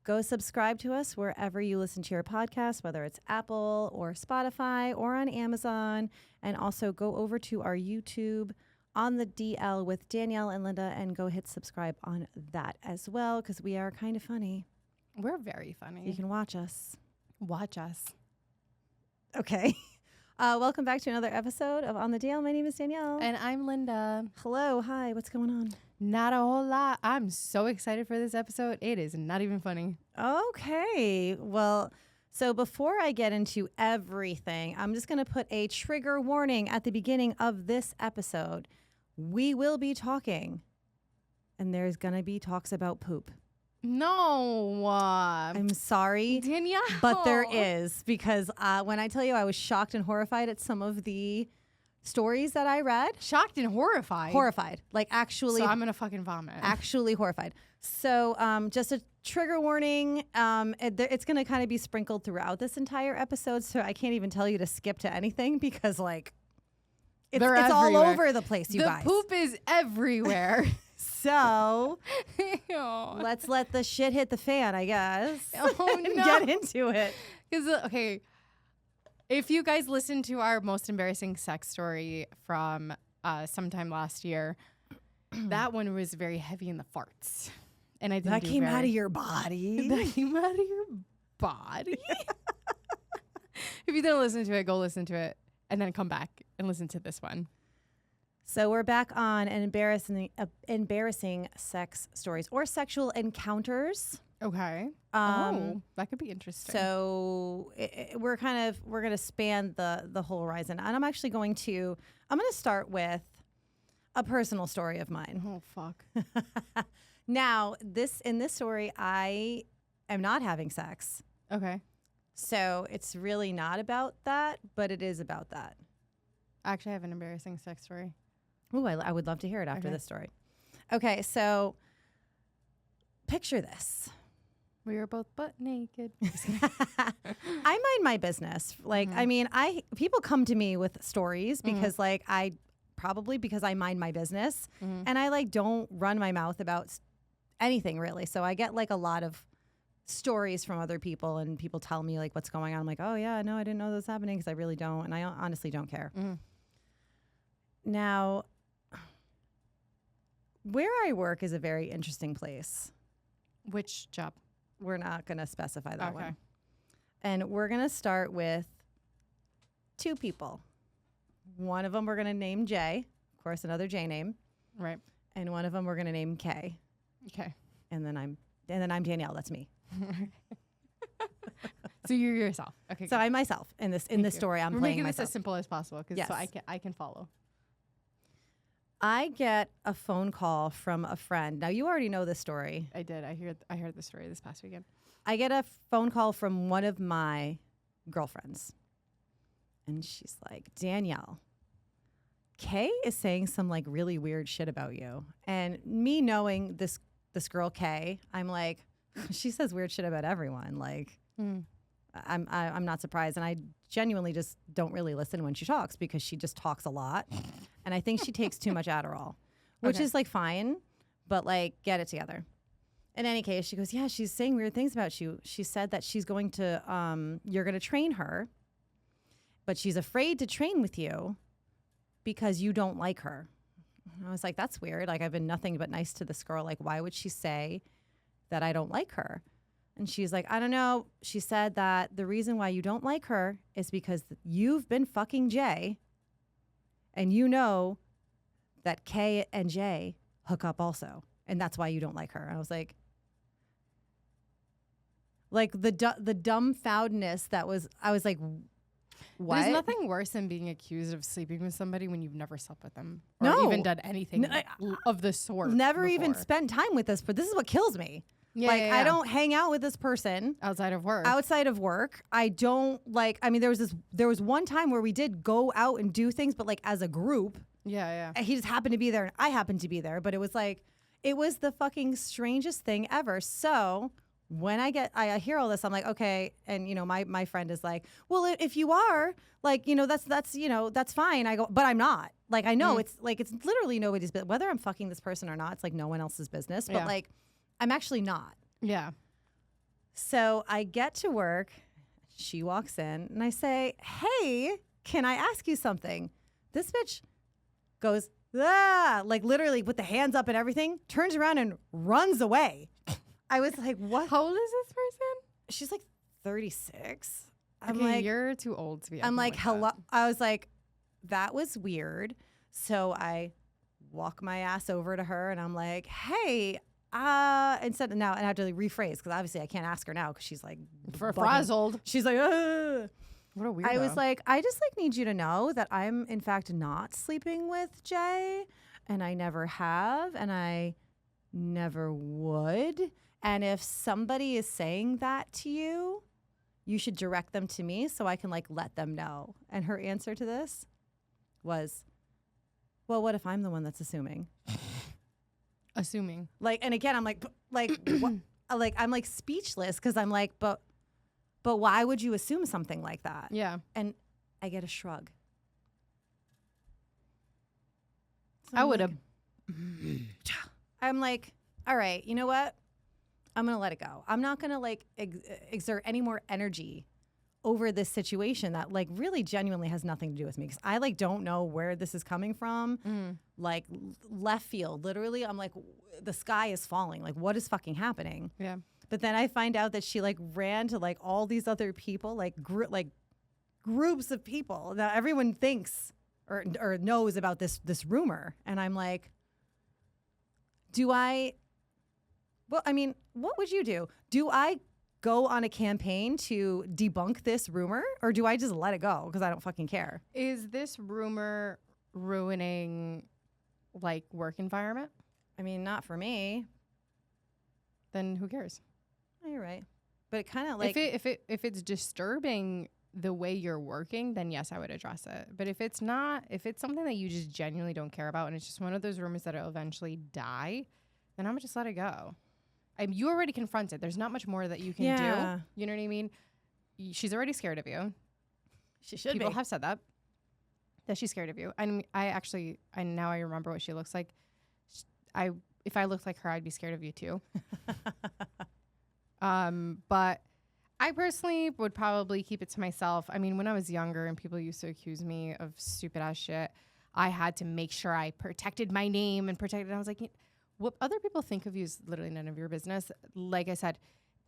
Go subscribe to us wherever you listen to your podcast, whether it's Apple or Spotify or on Amazon. And also go over to our YouTube on the DL with Danielle and Linda and go hit subscribe on that as well because we are kind of funny. We're very funny. You can watch us. Watch us. Okay. Welcome back to another episode of On the DL. My name is Danielle. And I'm Linda. Hello. Hi. What's going on? Not a whole lot. I'm so excited for this episode. It is not even funny. Okay. Well, so before I get into everything, I'm just going to put a trigger warning at the beginning of this episode. We will be talking, and there's going to be talks about poop. No. I'm sorry, Danielle. but there is, because when I tell you I was shocked and horrified at some of the stories that I read. Shocked and horrified. Horrified. Like actually. So I'm going to fucking vomit. Actually horrified. So just a trigger warning. It's going to kind of be sprinkled throughout this entire episode. So I can't even tell you to skip to anything because like it's all over the place, you guys. The poop is everywhere. So let's let the shit hit the fan, I guess. Oh, and no. get into it. Because, okay, if you guys listened to our most embarrassing sex story from sometime last year, that one was very heavy in the farts. And I didn't That came out of your body. That came out of your body? If you didn't listen to it, go listen to it. And then come back and listen to this one. So we're back on an embarrassing sex stories or sexual encounters. Okay. That could be interesting. So we're going to span the whole horizon, and I'm going to start with a personal story of mine. Oh fuck. Now, in this story, I am not having sex. Okay. So it's really not about that, but it is about that. Actually, I have an embarrassing sex story. Ooh, I would love to hear it after this story. Okay, so picture this. We were both butt naked. I mind my business. Like, I mean, people come to me with stories because because I mind my business and I don't run my mouth about anything really. So I get like a lot of stories from other people and people tell me like what's going on. I'm like, oh yeah, no, I didn't know this was happening because I really don't. And I honestly don't care. Now, where I work is a very interesting place. Which job? We're not going to specify that one. And we're going to start with two people. One of them we're going to name J, of course, another J name. Right. And one of them we're going to name K. Okay. And then I'm Danielle. That's me. So you're yourself. Okay. So I'm myself in this story. I'm We're playing making myself. this as simple as possible because so I can follow. I get a phone call from a friend. Now you already know this story. I did. I heard the story this past weekend. I get a phone call from one of my girlfriends. And she's like, Danielle, Kay is saying some like really weird shit about you. And me knowing this girl Kay, I'm like, she says weird shit about everyone. Like, I'm not surprised. And I genuinely just don't really listen when she talks because she just talks a lot. And I think she takes too much Adderall, which is like fine, but like get it together. In any case, she goes, yeah, she's saying weird things about you. She said that she's going to, you're going to train her, but she's afraid to train with you because you don't like her. And I was like, that's weird. Like I've been nothing but nice to this girl. Like, why would she say that I don't like her? And she's like, I don't know. She said that the reason why you don't like her is because you've been fucking Jay. And you know that K and J hook up also. And that's why you don't like her. And I was like the dumbfoundedness that was, I was like, what? There's nothing worse than being accused of sleeping with somebody when you've never slept with them or No. even done anything of the sort. Never before. even spent time with this, but this is what kills me. Yeah, I don't hang out with this person outside of work. I don't like, I mean, there was one time where we did go out and do things, but like as a group. Yeah. He just happened to be there and I happened to be there, but it was like, it was the fucking strangest thing ever. So when I hear all this, I'm like, okay. And, you know, my friend is like, well, if you are like, you know, that's fine. I go, but I'm not. Like, I know it's literally nobody's business. Whether I'm fucking this person or not, it's like no one else's business. But like, I'm actually not. Yeah. So I get to work. She walks in and I say, hey, can I ask you something? This bitch goes, ah, like literally with the hands up and everything, turns around and runs away. I was like, what? How old is this person? She's like 36. I'm Okay, like, you're too old to be. I'm acting like, hello. that. I was like, that was weird. So I walk my ass over to her and I'm like, hey, instead of now, and I have to rephrase because obviously I can't ask her now because she's like Frazzled. She's like, ugh. What a weirdo. I was like, I just like need you to know that I'm in fact not sleeping with Jay, and I never have, and I never would. And if somebody is saying that to you, you should direct them to me so I can like let them know. And her answer to this was, well, what if I'm the one that's assuming? Assuming. Like, and again, I'm like, what? Like, I'm like speechless because I'm like, but why would you assume something like that? Yeah. And I get a shrug. So I I'm would have. I'm like, all right, you know what? I'm going to let it go. I'm not going to like exert any more energy over this situation that like really genuinely has nothing to do with me because I like don't know where this is coming from. Like left field, literally. I'm like, the sky is falling. Like, what is fucking happening? Yeah. But then I find out that she like ran to like all these other people, like groups of people that everyone thinks or knows about this rumor. And I'm like, well, I mean, what would you do? Do I go on a campaign to debunk this rumor or do I just let it go because I don't fucking care? Is this rumor ruining like work environment? I mean, not for me. Then who cares? Oh, you're right. But it kind of like if it's disturbing the way you're working, then yes, I would address it. But if it's not, if it's something that you just genuinely don't care about and it's just one of those rumors that'll eventually die, then I'm gonna just let it go. You already confronted. There's not much more that you can do. You know what I mean? She's already scared of you. She should People be. have said that she's scared of you. And now I remember what she looks like. If I looked like her, I'd be scared of you too. But I personally would probably keep it to myself. I mean, when I was younger and people used to accuse me of stupid ass shit, I had to make sure I protected my name and protected. I was like, what other people think of you is literally none of your business. Like I said,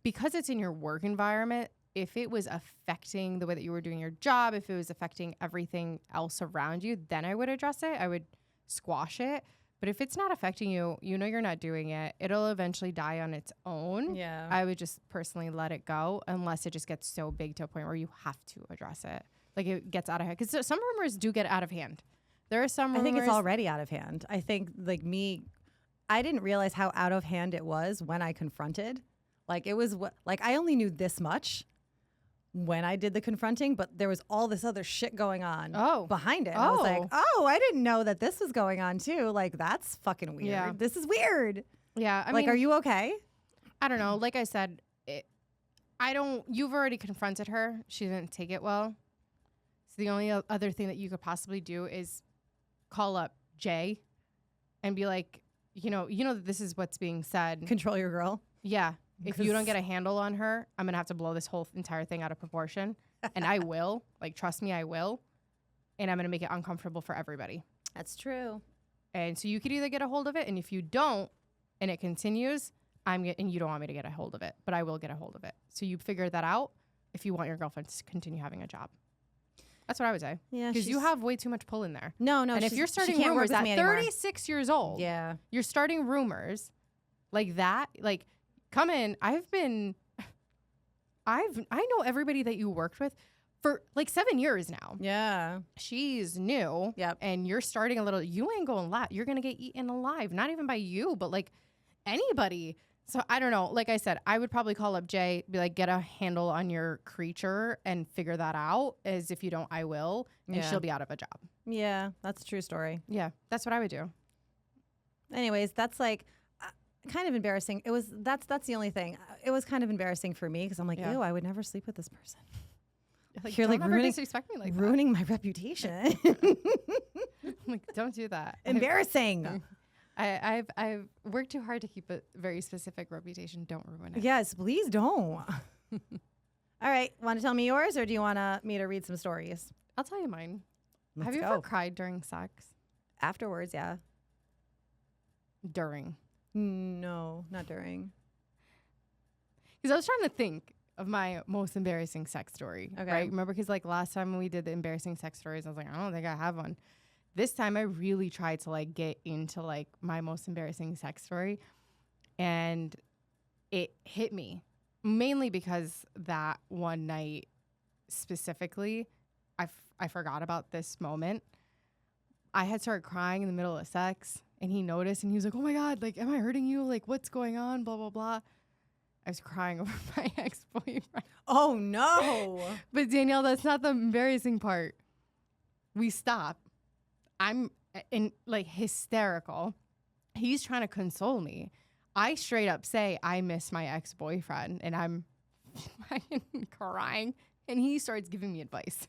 because it's in your work environment, if it was affecting the way that you were doing your job, if it was affecting everything else around you, then I would address it. I would squash it. But if it's not affecting you, you know you're not doing it. It'll eventually die on its own. Yeah. I would just personally let it go unless it just gets so big to a point where you have to address it. Like it gets out of hand. Because some rumors do get out of hand. There are some rumors. I think it's already out of hand. I think like I didn't realize how out of hand it was when I confronted. Like it was like I only knew this much when I did the confronting, but there was all this other shit going on behind it. And I was like, oh, I didn't know that this was going on too. Like that's fucking weird. Yeah. This is weird. Yeah. I mean, are you okay? I don't know. Like I said, you've already confronted her. She didn't take it well. So the only other thing that you could possibly do is call up Jay and be like, you know that this is what's being said. Control your girl. Yeah. If you don't get a handle on her, I'm going to have to blow this whole entire thing out of proportion. And I will. Like, trust me, I will. And I'm going to make it uncomfortable for everybody. That's true. And so you could either get a hold of it. And if you don't, and it continues, and you don't want me to get a hold of it. But I will get a hold of it. So you figure that out if you want your girlfriend to continue having a job. That's what I would say. Yeah. Because you have way too much pull in there. No. And if you're starting rumors at 36 years old, you're starting rumors like that, like, come in. I know everybody that you worked with for like 7 years now. Yeah. She's new. Yep. And you're starting a little, you ain't going live. You're going to get eaten alive. Not even by you, but like anybody. So I don't know. Like I said, I would probably call up Jay, be like, get a handle on your creature and figure that out. As if you don't, I will. And she'll be out of a job. Yeah. That's a true story. Yeah. That's what I would do. Anyways, that's like, kind of embarrassing. That's the only thing. It was kind of embarrassing for me because I'm like, ew, I would never sleep with this person. Like, you're don't like ever disrespect me like ruining my reputation. Like, don't do that. Embarrassing. I've worked too hard to keep a very specific reputation. Don't ruin it. Yes, please don't. All right. Want to tell me yours, or do you want me to read some stories? I'll tell you mine. Let's Have you go. ever cried during sex? Afterwards, yeah. During. No, not during. Because I was trying to think of my most embarrassing sex story. Okay. Right? Remember, because like last time we did the embarrassing sex stories, I was like, I don't think I have one. This time I really tried to like get into like my most embarrassing sex story. And it hit me mainly because that one night specifically, I forgot about this moment. I had started crying in the middle of sex and he noticed and he was like, oh my God, like, am I hurting you? Like, what's going on? Blah, blah, blah. I was crying over my ex-boyfriend. Oh, no. But Danielle, that's not the embarrassing part. We stop. I'm in like hysterical. He's trying to console me. I straight up say I miss my ex-boyfriend and I'm fucking crying. And he starts giving me advice.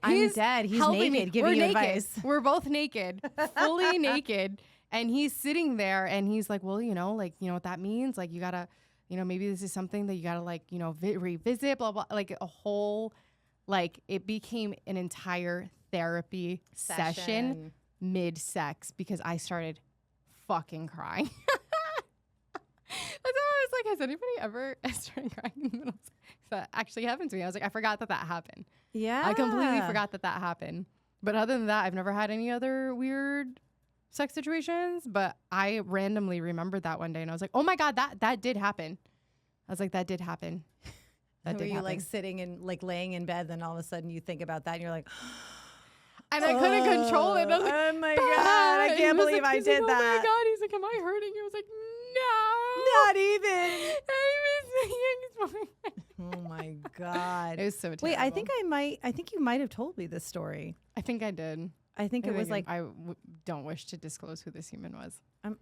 I'm dead. He's naked giving you advice. We're both naked, fully naked. And he's sitting there and he's like, well, you know what that means? Like, you got to, maybe this is something that you got to like, revisit, blah, blah. Like a whole, like it became an entire therapy session mid-sex because I started fucking crying. That's why I was like, has anybody ever started crying in the middle of sex? That actually happened to me. I was like, I forgot that happened. Yeah. I completely forgot that happened. But other than that, I've never had any other weird sex situations. But I randomly remembered that one day and I was like, oh my God, that did happen. I was like, that did happen. That Were did you happen. like sitting and like laying in bed, then all of a sudden you think about that and you're like, and I couldn't control it. I was like, oh my God, I can't believe I did like, that. Oh my God. He's like, am I hurting you? I was like, no. Not even. I miss my ex-boyfriend. Oh my God. It was so terrible. Wait, I think you might have told me this story. I think I did. I think it was like, I don't wish to disclose who this human was. I'm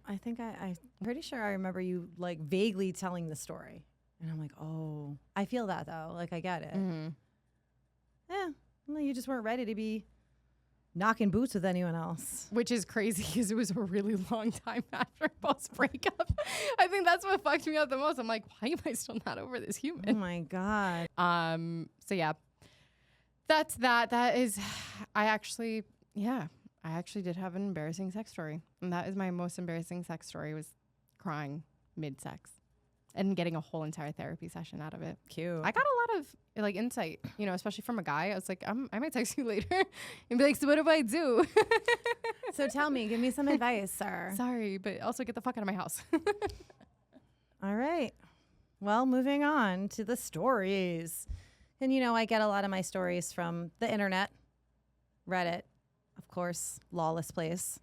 pretty sure I remember you like vaguely telling the story. And I'm like, oh, I feel that though. Like I get it. Mm-hmm. Yeah. Well, you just weren't ready to be knocking boots with anyone else. Which is crazy because it was a really long time after post breakup. I think that's what fucked me up the most. I'm like, why am I still not over this Oh human? my God. So yeah, that's that. That is, I actually did have an embarrassing sex story. And that is my most embarrassing sex story, was crying mid-sex and getting a whole entire therapy session out of it. Cute. I got a lot of like insight, especially from a guy. I was like, I might text you later and be like, so what do I do? So tell me, give me some advice, sir. Sorry, but also get the fuck out of my house. All right. Well, moving on to the stories. And I get a lot of my stories from the internet, Reddit, of course, Lawless Place,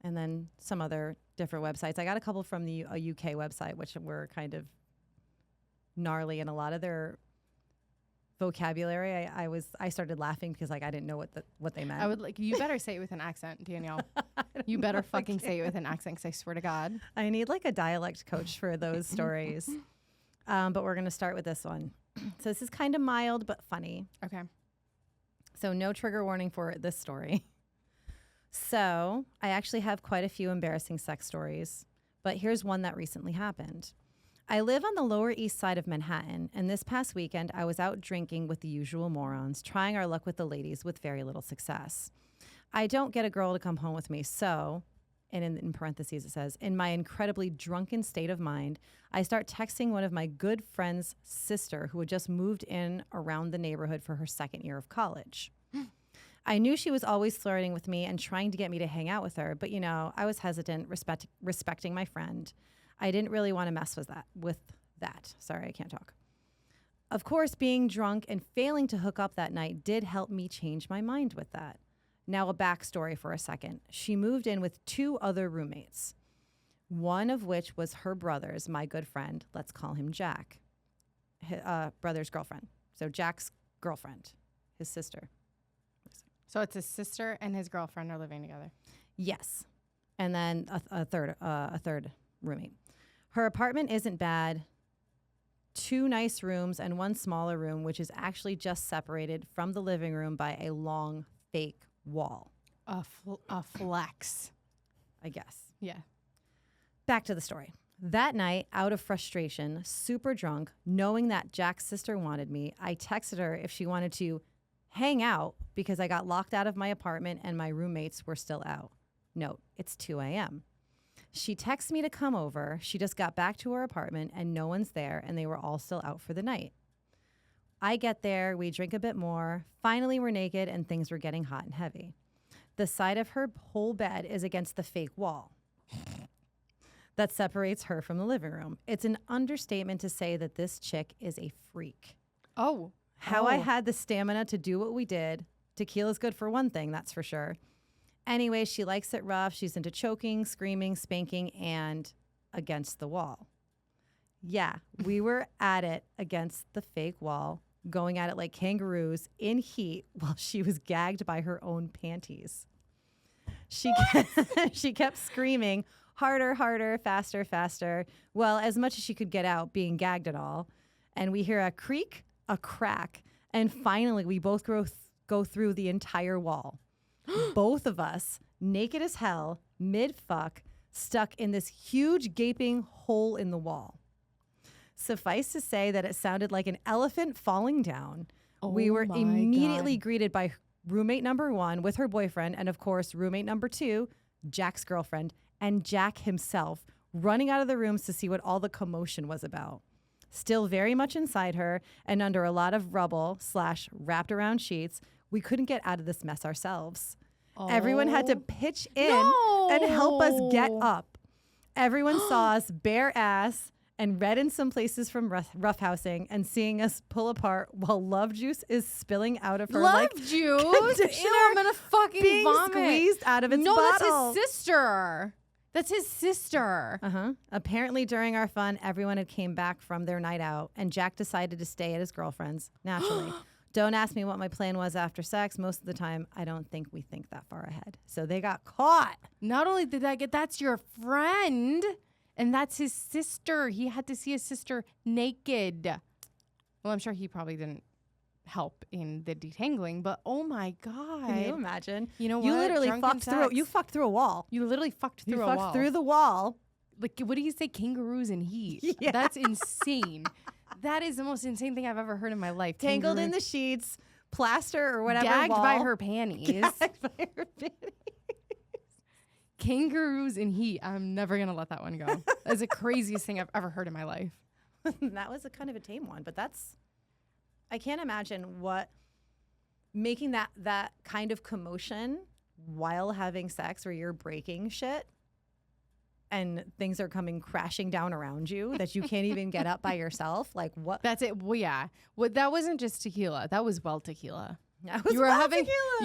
and then some other different websites. I got a couple from a UK website, which were kind of gnarly, and a lot of their vocabulary, I started laughing because like I didn't know what they meant. I would you better say it with an accent, Danielle. You better fucking say it with an accent, because I swear to God. I need like a dialect coach for those stories. But we're going to start with this one. So this is kind of mild but funny. Okay. So no trigger warning for this story. So I actually have quite a few embarrassing sex stories, but here's one that recently happened. I live on the Lower East Side of Manhattan, and this past weekend I was out drinking with the usual morons, trying our luck with the ladies with very little success. I don't get a girl to come home with me, so, and in parentheses it says, in my incredibly drunken state of mind, I start texting one of my good friend's sister who had just moved in around the neighborhood for her second year of college. I knew she was always flirting with me and trying to get me to hang out with her, but I was hesitant, respecting my friend. I didn't really want to mess with that. Sorry, I can't talk. Of course, being drunk and failing to hook up that night did help me change my mind with that. Now a backstory for a second. She moved in with 2 other roommates, one of which was her brother's, my good friend, let's call him Jack, brother's girlfriend. So Jack's girlfriend, his sister. So it's his sister and his girlfriend are living together. Yes. And then a third roommate. Her apartment isn't bad. 2 nice rooms and 1 smaller room, which is actually just separated from the living room by a long fake wall. A flex. I guess. Yeah. Back to the story. That night, out of frustration, super drunk, knowing that Jack's sister wanted me, I texted her if she wanted to hang out because I got locked out of my apartment and my roommates were still out. Note, it's 2 a.m. She texts me to come over. She just got back to her apartment and no one's there and they were all still out for the night. I get there, we drink a bit more. Finally, we're naked and things were getting hot and heavy. The side of her whole bed is against the fake wall that separates her from the living room. It's an understatement to say that this chick is a freak. Oh. How I had the stamina to do what we did. Tequila's good for one thing, that's for sure. Anyway, she likes it rough. She's into choking, screaming, spanking, and against the wall. Yeah, we were at it against the fake wall, going at it like kangaroos in heat while she was gagged by her own panties. She kept screaming, harder, harder, faster, faster. Well, as much as she could get out, being gagged and all. And we hear a creak, a crack, and finally we both go through the entire wall. Both of us, naked as hell, mid-fuck, stuck in this huge gaping hole in the wall. Suffice to say that it sounded like an elephant falling down. We were immediately greeted by roommate number 1 with her boyfriend, and of course, roommate number 2, Jack's girlfriend, and Jack himself running out of the rooms to see what all the commotion was about. Still very much inside her and under a lot of rubble / wrapped around sheets, we couldn't get out of this mess ourselves. Oh. Everyone had to pitch in and help us get up. Everyone saw us bare ass and read in some places from roughhousing and seeing us pull apart while love juice is spilling out of her love juice? Ew, I'm gonna fucking being vomit. Squeezed out of its bottle. No, that's his sister. That's his sister. Apparently during our fun, everyone had came back from their night out and Jack decided to stay at his girlfriend's, naturally. Don't ask me what my plan was after sex. Most of the time, I don't think we think that far ahead. So they got caught. Not only did that's your friend, and that's his sister. He had to see his sister naked. Well, I'm sure he probably didn't help in the detangling, but oh my God. Can you imagine? You know what? You literally fucked through a wall. You literally fucked through a wall. You fucked through the wall. Like, what do you say? Kangaroos in heat. Yeah. That's insane. That is the most insane thing I've ever heard in my life. Tangled in the sheets, plaster or whatever. Gagged wall. by her panties. Gagged by her panties. Kangaroos in heat. I'm never going to let that one go. That's the craziest thing I've ever heard in my life. That was a kind of a tame one, but I can't imagine making that kind of commotion while having sex where you're breaking shit and things are coming crashing down around you that you can't even get up by yourself. Like what? That's it. Well, yeah. Well, that wasn't just tequila. That was tequila. Tequila.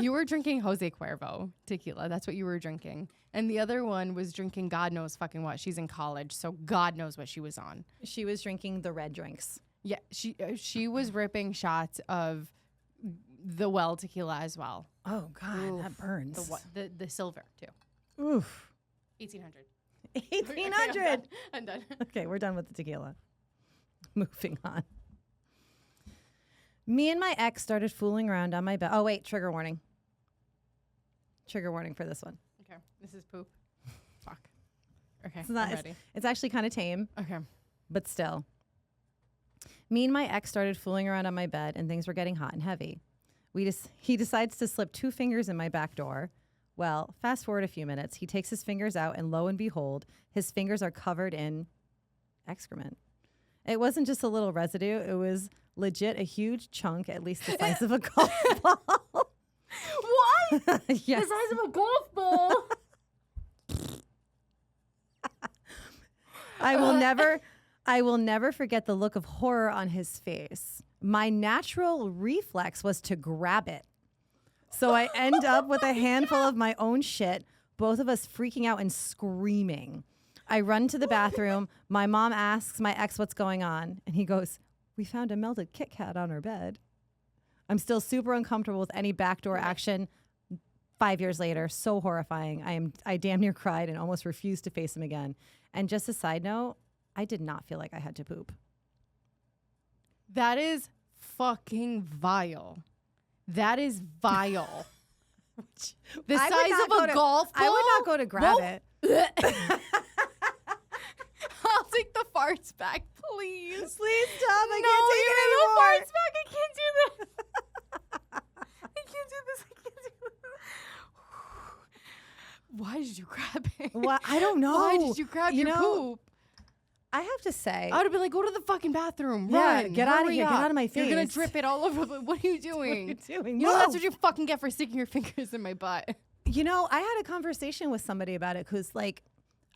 You were drinking Jose Cuervo tequila. That's what you were drinking. And the other one was drinking God knows fucking what. She's in college, so God knows what she was on. She was drinking the red drinks. Yeah, she was ripping shots of the tequila as well. Oh God, oof, that burns. The silver too. Oof. 1800. 1800. I'm done. Okay, we're done with the tequila. Moving on. Me and my ex started fooling around on my bed. Oh wait, trigger warning. Trigger warning for this one. Okay, this is poop. Fuck. Okay, it's not. I'm ready. It's actually kind of tame. Okay, but still. Me and my ex started fooling around on my bed, and things were getting hot and heavy. He decides to slip 2 fingers in my back door. Well, fast forward a few minutes. He takes his fingers out, and lo and behold, his fingers are covered in excrement. It wasn't just a little residue. It was legit a huge chunk, at least the size of a golf ball. What? Yes. The size of a golf ball? I will never forget the look of horror on his face. My natural reflex was to grab it. So I end up with a handful of my own shit, both of us freaking out and screaming. I run to the bathroom. My mom asks my ex what's going on. And he goes, "We found a melted Kit Kat on our bed." I'm still super uncomfortable with any backdoor action. 5 years later, so horrifying. I damn near cried and almost refused to face him again. And just a side note, I did not feel like I had to poop. That is fucking vile. That is vile. The size of a golf ball? I would not go to grab it. I'll take the farts back, please. Please stop. I No, can't take you it have anymore. the farts back. I can't do this. I can't do this. I can't do this. Why did you grab it? Well, I don't know. Why did you grab your poop? I have to say, I would have been like, go to the fucking bathroom. Yeah, Run. get out of Hurry here. Get up. out of my You're going face. to drip it all over. What are you doing? What are you doing? You know, that's Move. what you fucking get for sticking your fingers in my butt. You know, I had a conversation with somebody about it because, like,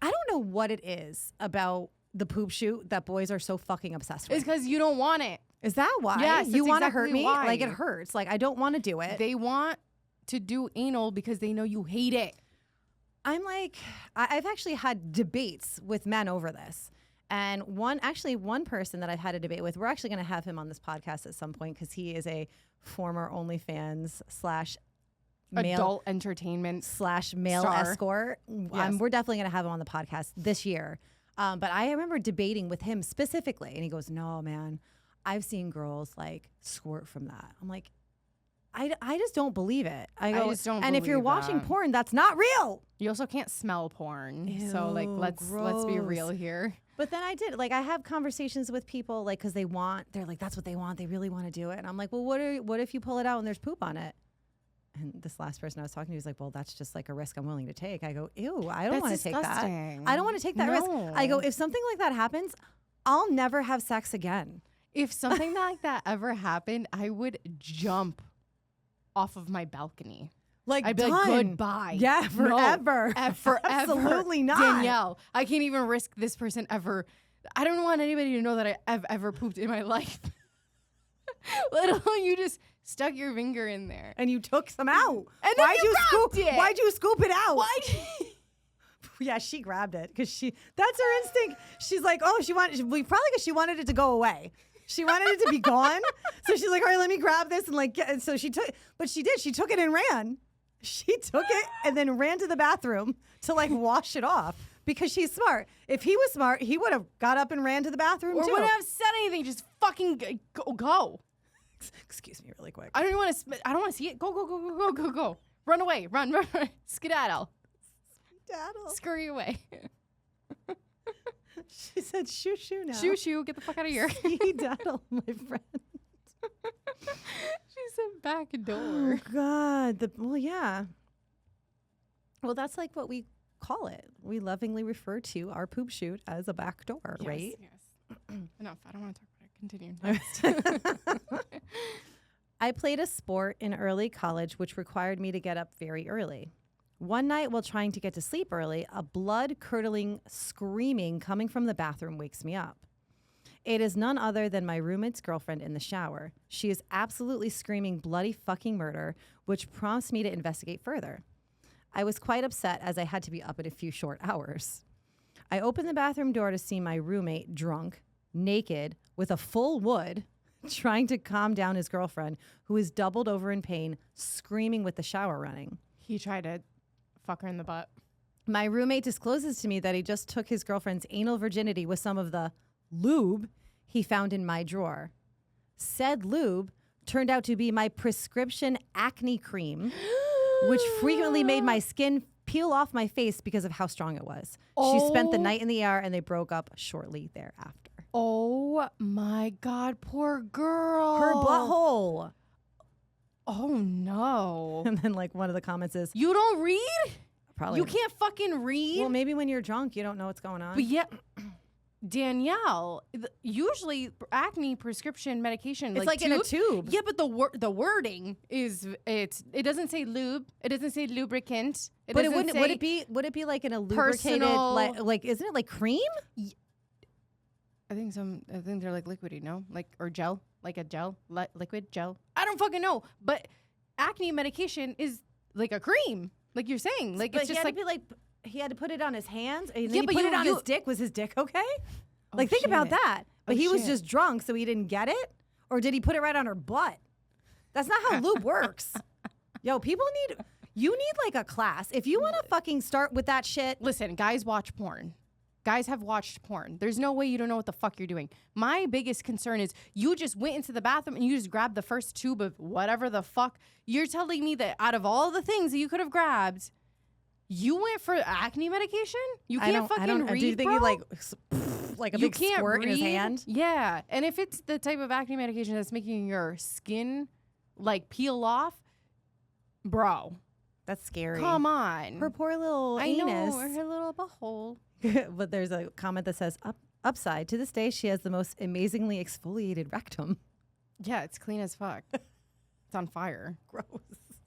I don't know what it is about the poop shoot that boys are so fucking obsessed with. It's because you don't want it. Is that why? Yes, You that's want to exactly hurt me? why. Like, it hurts. Like, I don't want to do it. They want to do anal because they know you hate it. I'm like, I've actually had debates with men over this. And one person that I've had a debate with, we're actually going to have him on this podcast at some point because he is a former OnlyFans / male Adult entertainment / male star. escort. Yes. We're definitely going to have him on the podcast this year. But I remember debating with him specifically, and he goes, "No, man, I've seen girls like squirt from that." I'm like, I just don't believe it. I just don't and if you're believe watching that. porn, that's not real. You also can't smell porn. So like Ew, let's be gross. real here. But then I did, like, I have conversations with people, like, because they're like, that's what they want. They really want to do it. And I'm like, well, what if you pull it out and there's poop on it? And this last person I was talking to was like, well, that's just like a risk I'm willing to take. I go, ew, I don't want to take that. disgusting. I don't want to take that risk. I go, No. if something like that happens, I'll never have sex again. If something like that ever happened, I would jump off of my balcony. Like, I'd be like, done. goodbye. Yeah, forever. Forever. Absolutely not. Danielle, I can't even risk this person ever. I don't want anybody to know that I've ever pooped in my life. Let alone you just stuck your finger in there. And you took some out. And then you grabbed it. Why'd you scoop it out? Why? Yeah, she grabbed it because that's her instinct. She's like, oh, probably because she wanted it to go away. She wanted it to be gone. So she's like, all right, let me grab this. And like, and so she took it and ran. She took it and then ran to the bathroom to like wash it off because she's smart. If he was smart, he would have got up and ran to the bathroom Or too. wouldn't have said anything. Just fucking go. Excuse me really quick. I don't want to. I don't want to see it. Go. Run away. Run. Skedaddle. Daddle. Scurry away. She said, shoo now. Shoo. Get the fuck out of here. Daddle, my friend. She said back Oh door. God. Well, yeah. Well, that's like what we call it. We lovingly refer to our poop shoot as a back door, right? Yes. Enough. I don't want to talk about it. Continue. I played a sport in early college, which required me to get up very early. One night while trying to get to sleep early, a blood-curdling screaming coming from the bathroom wakes me up. It is none other than my roommate's girlfriend in the shower. She is absolutely screaming bloody fucking murder, which prompts me to investigate further. I was quite upset as I had to be up in a few short hours. I opened the bathroom door to see my roommate drunk, naked, with a full wood, trying to calm down his girlfriend, who is doubled over in pain, screaming with the shower running. He tried to fuck her in the butt. My roommate discloses to me that he just took his girlfriend's anal virginity with some of the lube he found in my drawer. Said lube turned out to be my prescription acne cream, which frequently made my skin peel off my face because of how strong it was. She spent the night in the ER and they broke up shortly thereafter. Oh my God, poor girl. Her butthole. Oh no. And then like one of the comments is, You don't read? probably. You can't fucking read? Well, maybe when you're drunk, you don't know what's going on. But yet, Danielle, usually acne prescription medication, It's like in a tube. Yeah, but the wording is it doesn't say lube. It doesn't say lubricant. But it doesn't wouldn't. say Would it be like in a lubricated, personal- like isn't it like cream? I think they're like liquidy, no? Like or gel, like a gel, liquid gel. I don't fucking know. But acne medication is like a cream, like you're saying. Like But it's just like he had to put it on his hands, and then Yeah, he but put you- it on you- his dick. Was his dick okay? Oh, Like think about shit. that. But Oh, he was shit. just drunk, so he didn't get it, or did he put it right on her butt? That's not how lube works. Yo, you need like a class if you want to fucking start with that shit. Listen, guys watch porn. Guys have watched porn. There's no way you don't know what the fuck you're doing. My biggest concern is you just went into the bathroom and you just grabbed the first tube of whatever the fuck. You're telling me that out of all the things that you could have grabbed, You went for acne medication? You I can't fucking read, do you think bro? he like a You big can't squirt in his read? hand? Yeah. And if it's the type of acne medication that's making your skin like peel off, bro, That's scary. come on. Her poor little I anus. know, her little butthole. But there's a comment that says, upside, to this day, she has the most amazingly exfoliated rectum. Yeah, it's clean as fuck. It's on fire. Gross.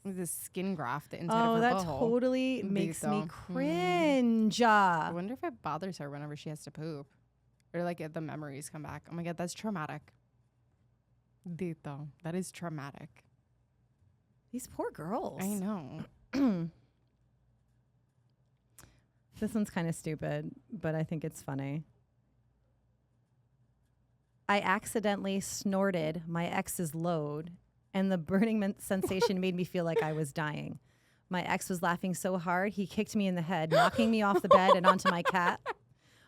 With this skin graft inside of her that butthole. totally makes me Dito. cringe. I wonder if it bothers her whenever she has to poop. Or like the memories come back. Oh my God, that's traumatic. Dito. That is traumatic. These poor girls. I know. This one's kind of stupid, but I think it's funny. I accidentally snorted my ex's load, and the burning sensation made me feel like I was dying. My ex was laughing so hard, he kicked me in the head, knocking me off the bed and onto my cat.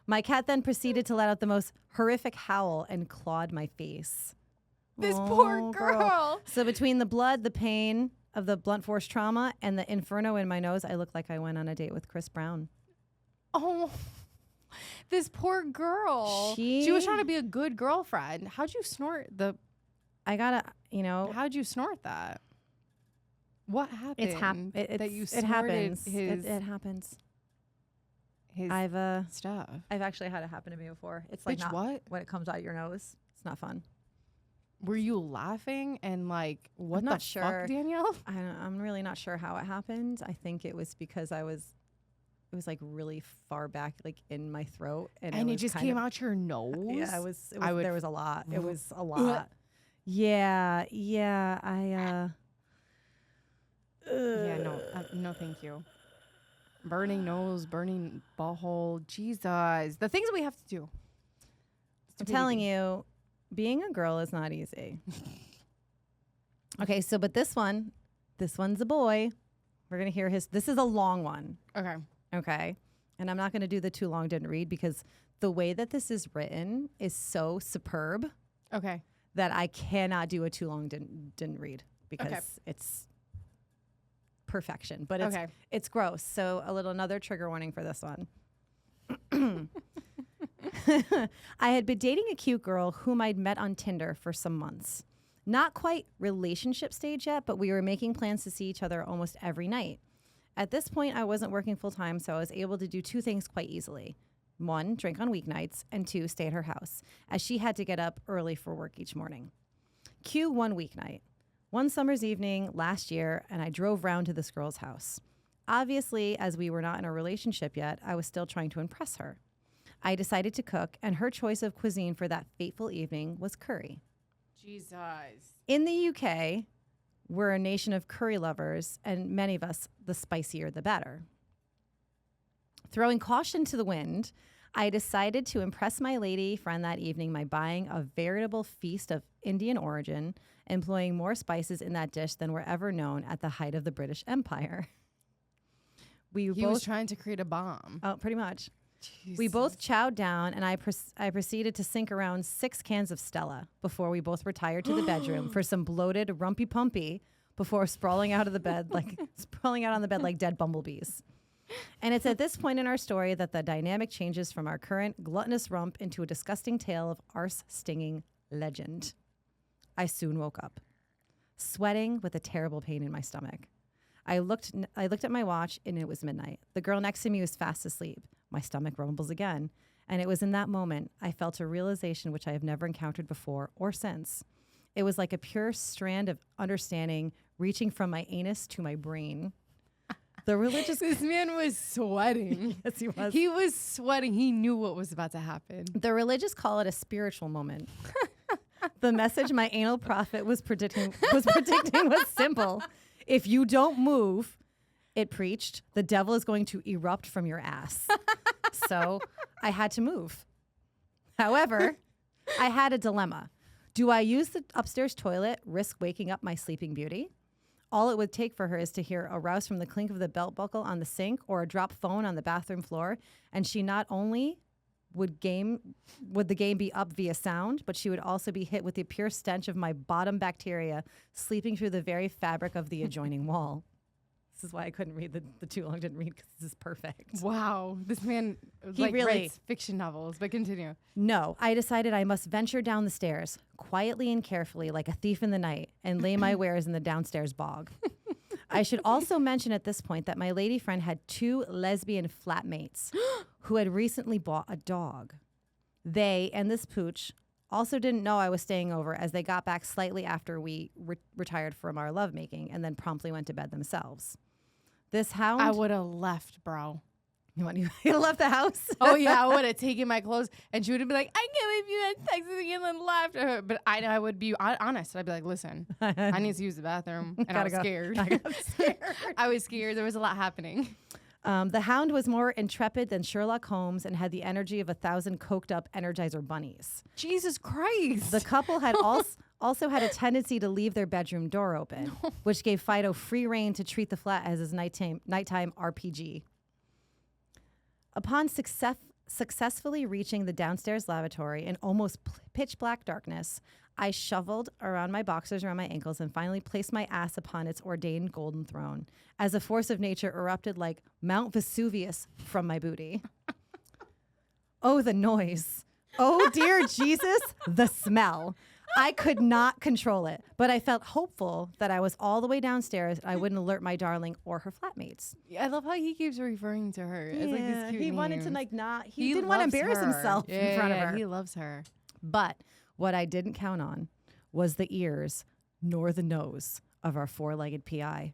My cat then proceeded to let out the most horrific howl and clawed my face. This poor girl. So between the blood, the pain of the blunt force trauma, and the inferno in my nose, I look like I went on a date with Chris Brown. Oh, this poor girl. She was trying to be a good girlfriend. How'd you snort the... I gotta, How'd you snort that? What happened? That you it happens. His, it happens. His I've stuff. I've actually had it happen to me before. It's like Bitch, what? When it comes out your nose. It's not fun. Were you laughing and like, what I'm the not sure. fuck, Danielle? I'm really not sure how it happened. I think it was because it was like really far back, like in my throat, and it just came out your nose. Yeah, there was a lot. It was a lot. I. Yeah, No, thank you. Burning nose, burning butthole. Jesus, the things we have to do. I'm telling you, being a girl is not easy. Okay, so but this one's a boy. We're gonna hear his. This is a long one. Okay, and I'm not gonna do the too long didn't read because the way that this is written is so superb. Okay. That I cannot do a too long didn't read because it's perfection. But it's gross. So another trigger warning for this one. I had been dating a cute girl whom I'd met on Tinder for some months. Not quite relationship stage yet, but we were making plans to see each other almost every night. At this point, I wasn't working full time, so I was able to do two things quite easily. 1, drink on weeknights, and 2, stay at her house, as she had to get up early for work each morning. Cue one weeknight. One summer's evening last year, and I drove round to this girl's house. Obviously, as we were not in a relationship yet, I was still trying to impress her. I decided to cook, and her choice of cuisine for that fateful evening was curry. Jesus. In the UK, we're a nation of curry lovers, and many of us, the spicier the better. Throwing caution to the wind, I decided to impress my lady friend that evening by buying a veritable feast of Indian origin, employing more spices in that dish than were ever known at the height of the British Empire. He was trying to create a bomb. Oh, pretty much. Jesus. We both chowed down, and I proceeded to sink around 6 cans of Stella before we both retired to the bedroom for some bloated rumpy pumpy before sprawling out on the bed like dead bumblebees. And it's at this point in our story that the dynamic changes from our current gluttonous rump into a disgusting tale of arse-stinging legend. I soon woke up, sweating with a terrible pain in my stomach. I looked at my watch, and it was midnight. The girl next to me was fast asleep. My stomach rumbles again. And it was in that moment I felt a realization which I have never encountered before or since. It was like a pure strand of understanding reaching from my anus to my brain. The religious... This man was sweating. Yes, he was. He was sweating. He knew what was about to happen. The religious call it a spiritual moment. The message my anal prophet was predicting was simple. If you don't move, it preached, the devil is going to erupt from your ass. So I had to move. However, I had a dilemma. Do I use the upstairs toilet, risk waking up my sleeping beauty? All it would take for her is to hear a rouse from the clink of the belt buckle on the sink or a drop phone on the bathroom floor, and she not only would the game be up via sound, but she would also be hit with the pure stench of my bottom bacteria sleeping through the very fabric of the adjoining wall. This is why I couldn't read the too long didn't read, because this is perfect. Wow. This man writes fiction novels, but continue. No, I decided I must venture down the stairs, quietly and carefully, like a thief in the night, and lay my wares in the downstairs bog. I should also mention at this point that my lady friend had 2 lesbian flatmates who had recently bought a dog. They and this pooch also didn't know I was staying over, as they got back slightly after we retired from our lovemaking and then promptly went to bed themselves. This hound... I would have left, bro. You left the house? Oh, yeah. I would have taken my clothes, and she would have been like, I can't believe you had sex with me and then left. But I would be honest. I'd be like, listen, I need to use the bathroom. And I was scared. I was scared. There was a lot happening. The hound was more intrepid than Sherlock Holmes and had the energy of 1,000 coked up Energizer bunnies. Jesus Christ. The couple had also had a tendency to leave their bedroom door open, which gave Fido free rein to treat the flat as his nighttime RPG. Upon successfully reaching the downstairs lavatory in almost pitch black darkness, I shuffled around my boxers around my ankles and finally placed my ass upon its ordained golden throne as a force of nature erupted like Mount Vesuvius from my booty. Oh, the noise. Oh, dear Jesus, the smell. I could not control it, but I felt hopeful that I was all the way downstairs and I wouldn't alert my darling or her flatmates. I love how he keeps referring to her as like this cute he name. wanted to he didn't want to embarrass himself in front of her. He loves her. But what I didn't count on was the ears nor the nose of our 4-legged PI.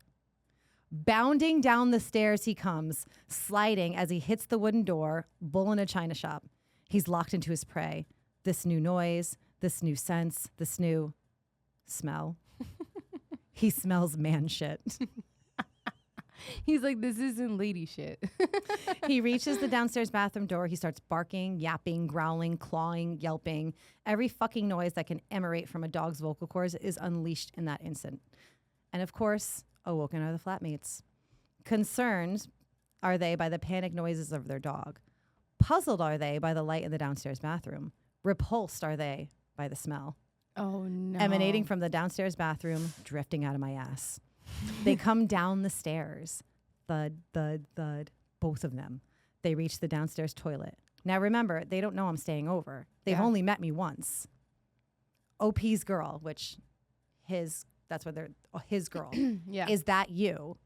Bounding down the stairs he comes, sliding as he hits the wooden door, bull in a china shop. He's locked into his prey. This new noise, this new sense, this new smell. He smells man shit. He's like, this isn't lady shit. He reaches the downstairs bathroom door. He starts barking, yapping, growling, clawing, yelping. Every fucking noise that can emanate from a dog's vocal cords is unleashed in that instant. And of course, awoken are the flatmates. Concerned are they by the panic noises of their dog. Puzzled are they by the light in the downstairs bathroom. Repulsed are they by the smell. Oh, no. Emanating from the downstairs bathroom, drifting out of my ass. They come down the stairs. Thud, thud, thud. Both of them. They reach the downstairs toilet. Now remember, they don't know I'm staying over. They've only met me once. OP's girl, which that's what his girl. Yeah. Is that you?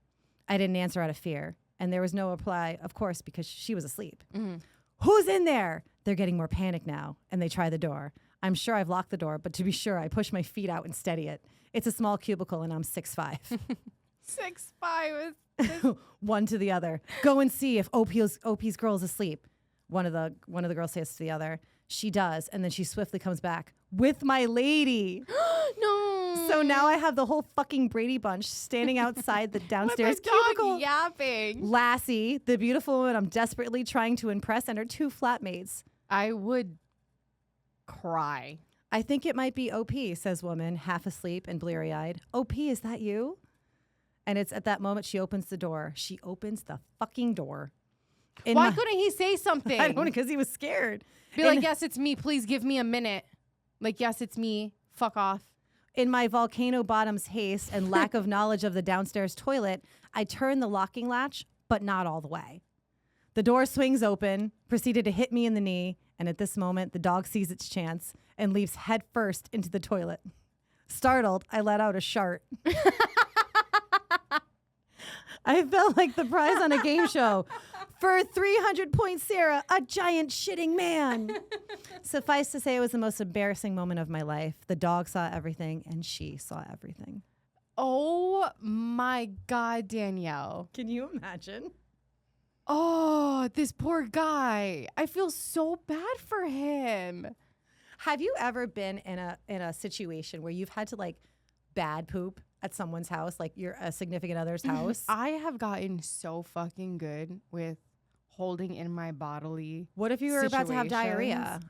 I didn't answer out of fear. And there was no reply, of course, because she was asleep. Mm-hmm. Who's in there? They're getting more panic now, and they try the door. I'm sure I've locked the door, but to be sure, I push my feet out and steady it. It's a small cubicle, and I'm 6'5". 6'5". One to the other. Go and see if OP's girl is asleep. One of the girls says to the other. She does, and then she swiftly comes back with my lady. No. So now I have the whole fucking Brady Bunch standing outside the downstairs with a cubicle. dog yapping. Lassie, the beautiful woman I'm desperately trying to impress, and her 2 flatmates. I would cry. I think it might be OP, says woman, half asleep and bleary-eyed. OP, is that you? And it's at that moment she opens the door. She opens the fucking door. Why couldn't he say something? I don't know, because he was scared. Be like, yes, it's me. Please give me a minute. Like, yes, it's me. Fuck off. In my volcano bottom's haste and lack of knowledge of the downstairs toilet, I turn the locking latch, but not all the way. The door swings open, proceeded to hit me in the knee, and at this moment, the dog sees its chance and leaps head first into the toilet. Startled, I let out a shart. I felt like the prize on a game show. For 300 points, Sarah, a giant shitting man. Suffice to say, it was the most embarrassing moment of my life. The dog saw everything, and she saw everything. Oh, my God, Danielle. Can you imagine? Oh, this poor guy. I feel so bad for him. Have you ever been in a situation where you've had to like bad poop at someone's house, like you're a significant other's house? I have gotten so fucking good with holding in my bodily. What if you were about to have diarrhea?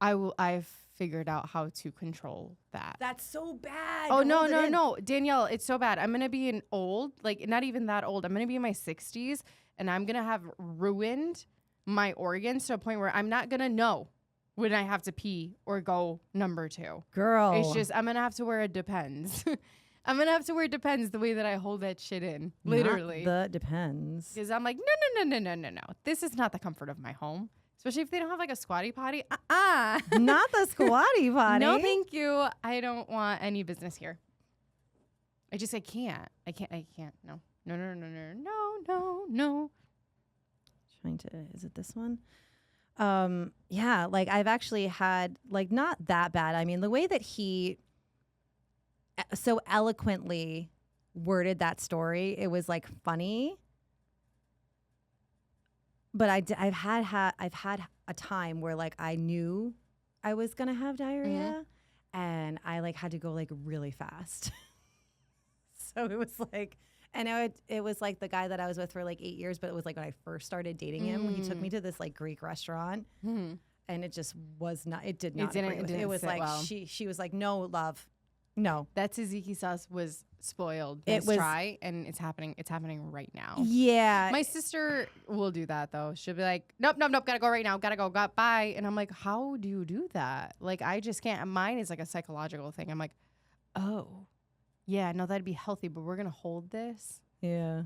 I've figured out how to control that. That's so bad. Oh, no. Danielle, it's so bad. I'm going to be an old, like not even that old. I'm going to be in my 60s and I'm going to have ruined my organs to a point where I'm not going to know when I have to pee or go number 2. Girl. It's just, I'm going to have to wear a Depends. I'm going to have to wear Depends the way that I hold that shit in. Literally. Not the Depends. Because I'm like, no. This is not the comfort of my home. Especially if they don't have like a squatty potty. Not the squatty potty. No, thank you. I don't want any business here. I can't. No. Is it this one? Yeah, like I've actually had like not that bad. I mean, the way that he so eloquently worded that story, it was like funny. But I've had a time where like I knew I was gonna have diarrhea, and I like had to go like really fast. So it was like, and it was like the guy that I was with for like 8 years, but it was like when I first started dating him, when he took me to this like Greek restaurant, and it just was not. It did not. It was like well. She was like, no, love, no. That tzatziki sauce was spoiled. It was dry, and it's happening. It's happening right now. Yeah. My sister will do that though. She'll be like, nope, gotta go right now. Gotta go. Bye. And I'm like, how do you do that? Like, I just can't. Mine is like a psychological thing. I'm like, oh. Yeah, no, that'd be healthy, but we're gonna hold this. Yeah,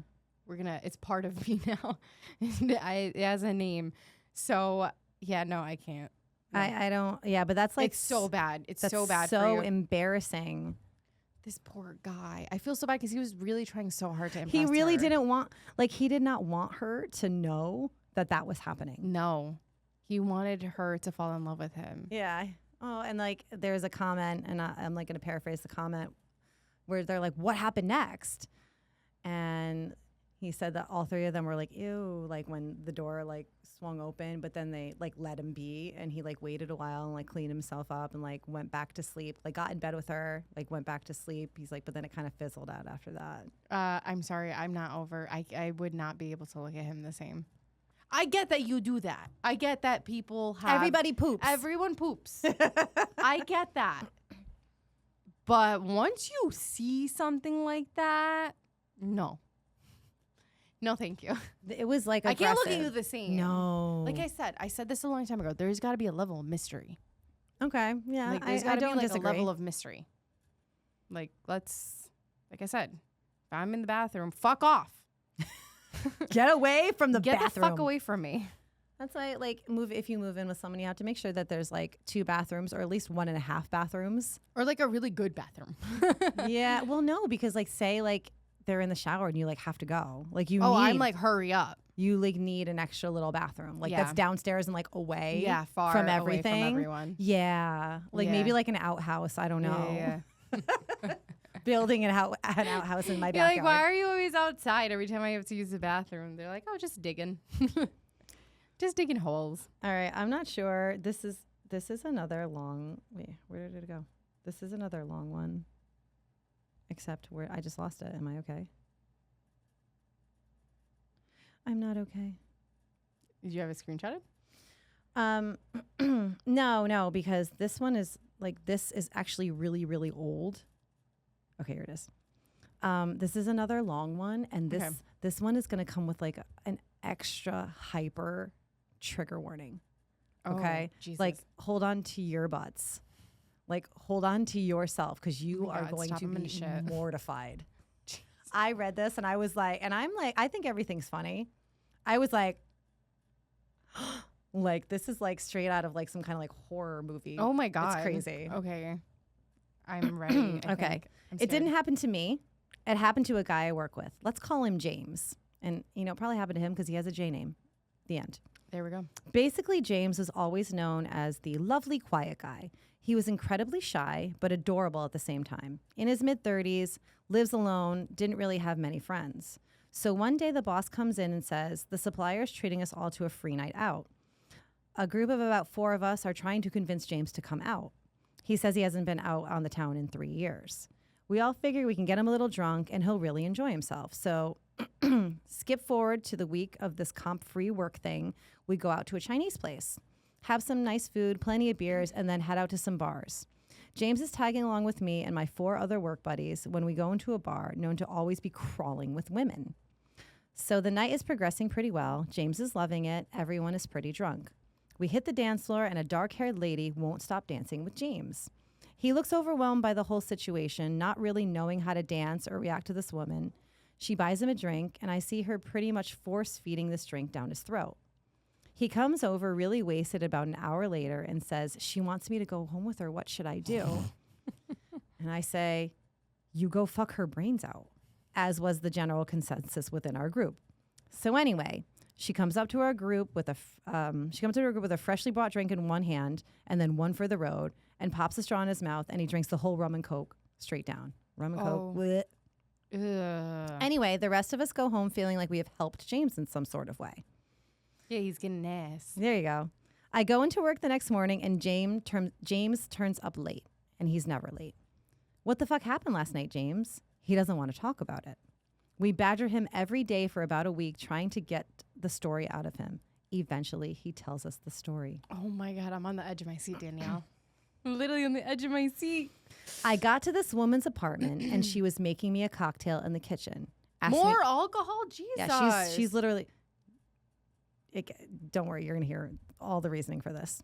it's part of me now. It has a name. So yeah, no, I can't. No. I don't. Yeah, but that's like it's so bad. It's so bad. So embarrassing. This poor guy. I feel so bad because he was really trying so hard to impress He really her. didn't want. Like he did not want her to know that was happening. No, he wanted her to fall in love with him. Yeah. Oh, and like there's a comment, and I'm like gonna paraphrase the comment, where they're like, what happened next? And he said that all three of them were like, ew, like when the door like swung open, but then they like let him be, and he like waited a while and like cleaned himself up and like went back to sleep, like got in bed with her, like went back to sleep. He's like, but then it kind of fizzled out after that. I'm sorry, I'm not over. I would not be able to look at him the same. I get that you do that. I get that people have... Everybody poops. Everyone poops. I get that. But once you see something like that, no. No, thank you. It was like aggressive. I can't look at you the same. No. Like I said this a long time ago. There's got to be a level of mystery. Okay. Yeah. Like, there's got to be like disagree. a level of mystery. Like like I said, if I'm in the bathroom, fuck off. Get away from the bathroom. Get the fuck away from me. That's why, like, if you move in with someone, you have to make sure that there's like 2 bathrooms or at least 1.5 bathrooms. Or like a really good bathroom. Yeah. Well, no, because like say like they're in the shower and you like have to go. Like I'm like, hurry up. You like need an extra little bathroom. Like that's downstairs and like away. Yeah, far from everything. Away from everyone. Yeah. Like maybe like an outhouse. I don't know. Yeah. Building an outhouse in my You're backyard. like, why are you always outside every time I have to use the bathroom? They're like, oh, just digging. Just digging holes. All right. I'm not sure. This is another long. Wait, where did it go? This is another long one. Except where I just lost it. Am I okay? I'm not okay. Did you have it screenshotted? No, because this one is like, this is actually really, really old. Okay, here it is. This is another long one, and this one is going to come with like an extra hyper trigger warning. Okay, Jesus. Like hold on to your butts, like hold on to yourself, because you are going to be mortified. I read this and I was like, and I'm like, I think everything's funny. I was like, like this is like straight out of like some kind of like horror movie. Oh my God, it's crazy. Okay, I'm ready. Okay, it didn't happen to me. It happened to a guy I work with. Let's call him James. And, you know, it probably happened to him because he has a J name. The end. There we go. Basically, James is always known as the lovely, quiet guy. He was incredibly shy, but adorable at the same time. In his mid-30s, lives alone, didn't really have many friends. So one day the boss comes in and says, the supplier's treating us all to a free night out. A group of about 4 of us are trying to convince James to come out. He says he hasn't been out on the town in 3 years. We all figure we can get him a little drunk and he'll really enjoy himself. So skip forward to the week of this comp-free work thing. We go out to a Chinese place, have some nice food, plenty of beers, and then head out to some bars. James is tagging along with me and my 4 other work buddies when we go into a bar known to always be crawling with women. So the night is progressing pretty well. James is loving it. Everyone is pretty drunk. We hit the dance floor and a dark-haired lady won't stop dancing with James. He looks overwhelmed by the whole situation, not really knowing how to dance or react to this woman. She buys him a drink, and I see her pretty much force-feeding this drink down his throat. He comes over really wasted about an hour later and says, she wants me to go home with her. What should I do? And I say, you go fuck her brains out, as was the general consensus within our group. So anyway, she comes up to our group with a freshly bought drink in one hand and then one for the road, and pops a straw in his mouth, and he drinks the whole rum and Coke straight down. Rum and Coke. Bleh. Ugh. Anyway, the rest of us go home feeling like we have helped James in some sort of way. Yeah, he's getting ass. There you go. I go into work the next morning, and James turns up late, and he's never late. What the fuck happened last night, James? He doesn't want to talk about it. We badger him every day for about a week, trying to get the story out of him. Eventually, he tells us the story. Oh my God, I'm on the edge of my seat, Danielle. I'm literally on the edge of my seat. I got to this woman's apartment, and she was making me a cocktail in the kitchen. More alcohol? Jesus. Yeah, she's literally... don't worry, you're going to hear all the reasoning for this.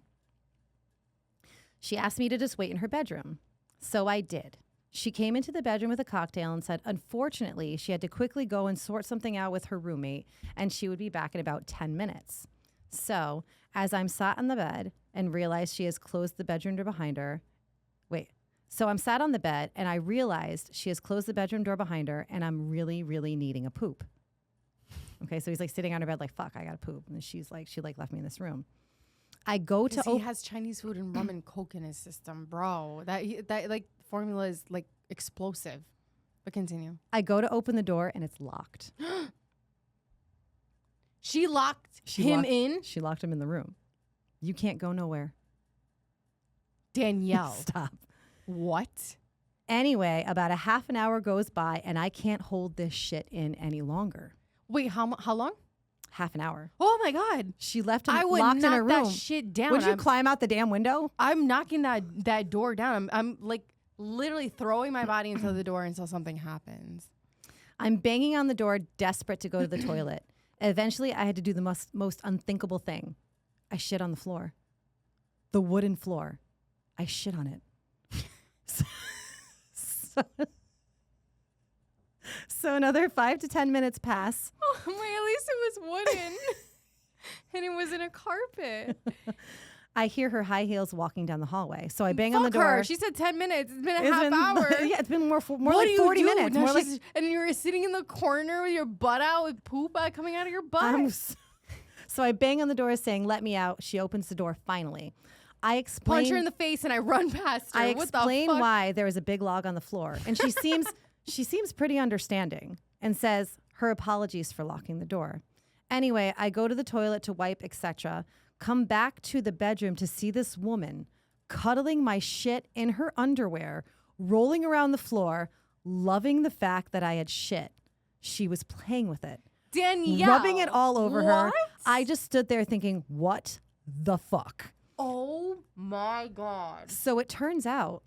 She asked me to just wait in her bedroom. So I did. She came into the bedroom with a cocktail and said, unfortunately, she had to quickly go and sort something out with her roommate, and she would be back in about 10 minutes. So as I'm sat on the bed and realized she has closed the bedroom door behind her, So I'm sat on the bed, and I realized she has closed the bedroom door behind her, and I'm really, really needing a poop. Okay, so he's like sitting on her bed like, fuck, I got to poop. And she's like, she left me in this room. I go to... He has Chinese food and rum and Coke in his system, bro. That like formula is like explosive. But continue. I go to open the door, and it's locked. She locked him in? She locked him in the room. You can't go nowhere. Danielle. Stop. What? Anyway, about a half an hour goes by, and I can't hold this shit in any longer. Wait, how long? Half an hour. Oh my God. She left him I would locked in her knock room. that shit down. Would you climb out the damn window? I'm knocking that door down. I'm like literally throwing my body into the door until something happens. I'm banging on the door, desperate to go to the toilet. Eventually, I had to do the most unthinkable thing. I shit on the floor. The wooden floor. I shit on it. So another 5 to 10 minutes pass. Oh my, at least it was wooden. And it wasn't a carpet. I hear her high heels walking down the hallway. So I bang on the door. Her. She said 10 minutes. It's been a half hour. Yeah, it's been more like 40 minutes. Now more like, and you're sitting in the corner with your butt out with poop coming out of your butt. So I bang on the door saying, let me out. She opens the door finally. I explain. Punch her in the face and I run past her. I What explain the fuck? why there is a big log on the floor. And she seems pretty understanding and says her apologies for locking the door. Anyway, I go to the toilet to wipe, etc. Come back to the bedroom to see this woman cuddling my shit in her underwear, rolling around the floor, loving the fact that I had shit. She was playing with it. Danielle. Rubbing it all over her. What? I just stood there thinking, what the fuck? Oh my God. So it turns out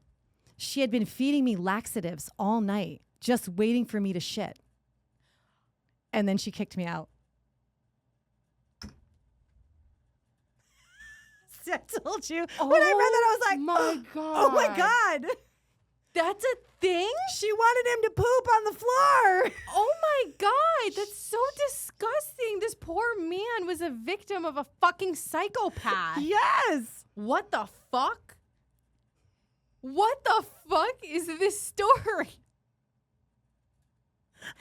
she had been feeding me laxatives all night, just waiting for me to shit. And then she kicked me out. I told you. When I read that, I was like, my God. oh my God. That's a thing? She wanted him to poop on the floor. Oh my God. That's so disgusting. This poor man was a victim of a fucking psychopath. Yes. What the fuck? What the fuck is this story?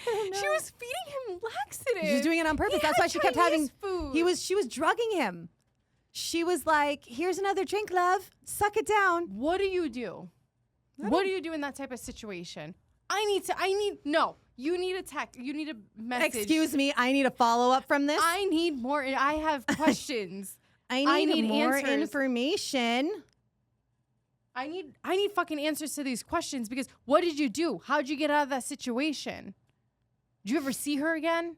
She was feeding him laxatives. She was doing it on purpose. He That's had why she kept having food. She was drugging him. She was like, here's another drink, love. Suck it down. What do you do? What do you do in that type of situation? You need a text. You need a message. Excuse me, I need a follow-up from this. I need more. I have questions. I need more answers. information. I need fucking answers to these questions because what did you do? How'd you get out of that situation? Did you ever see her again?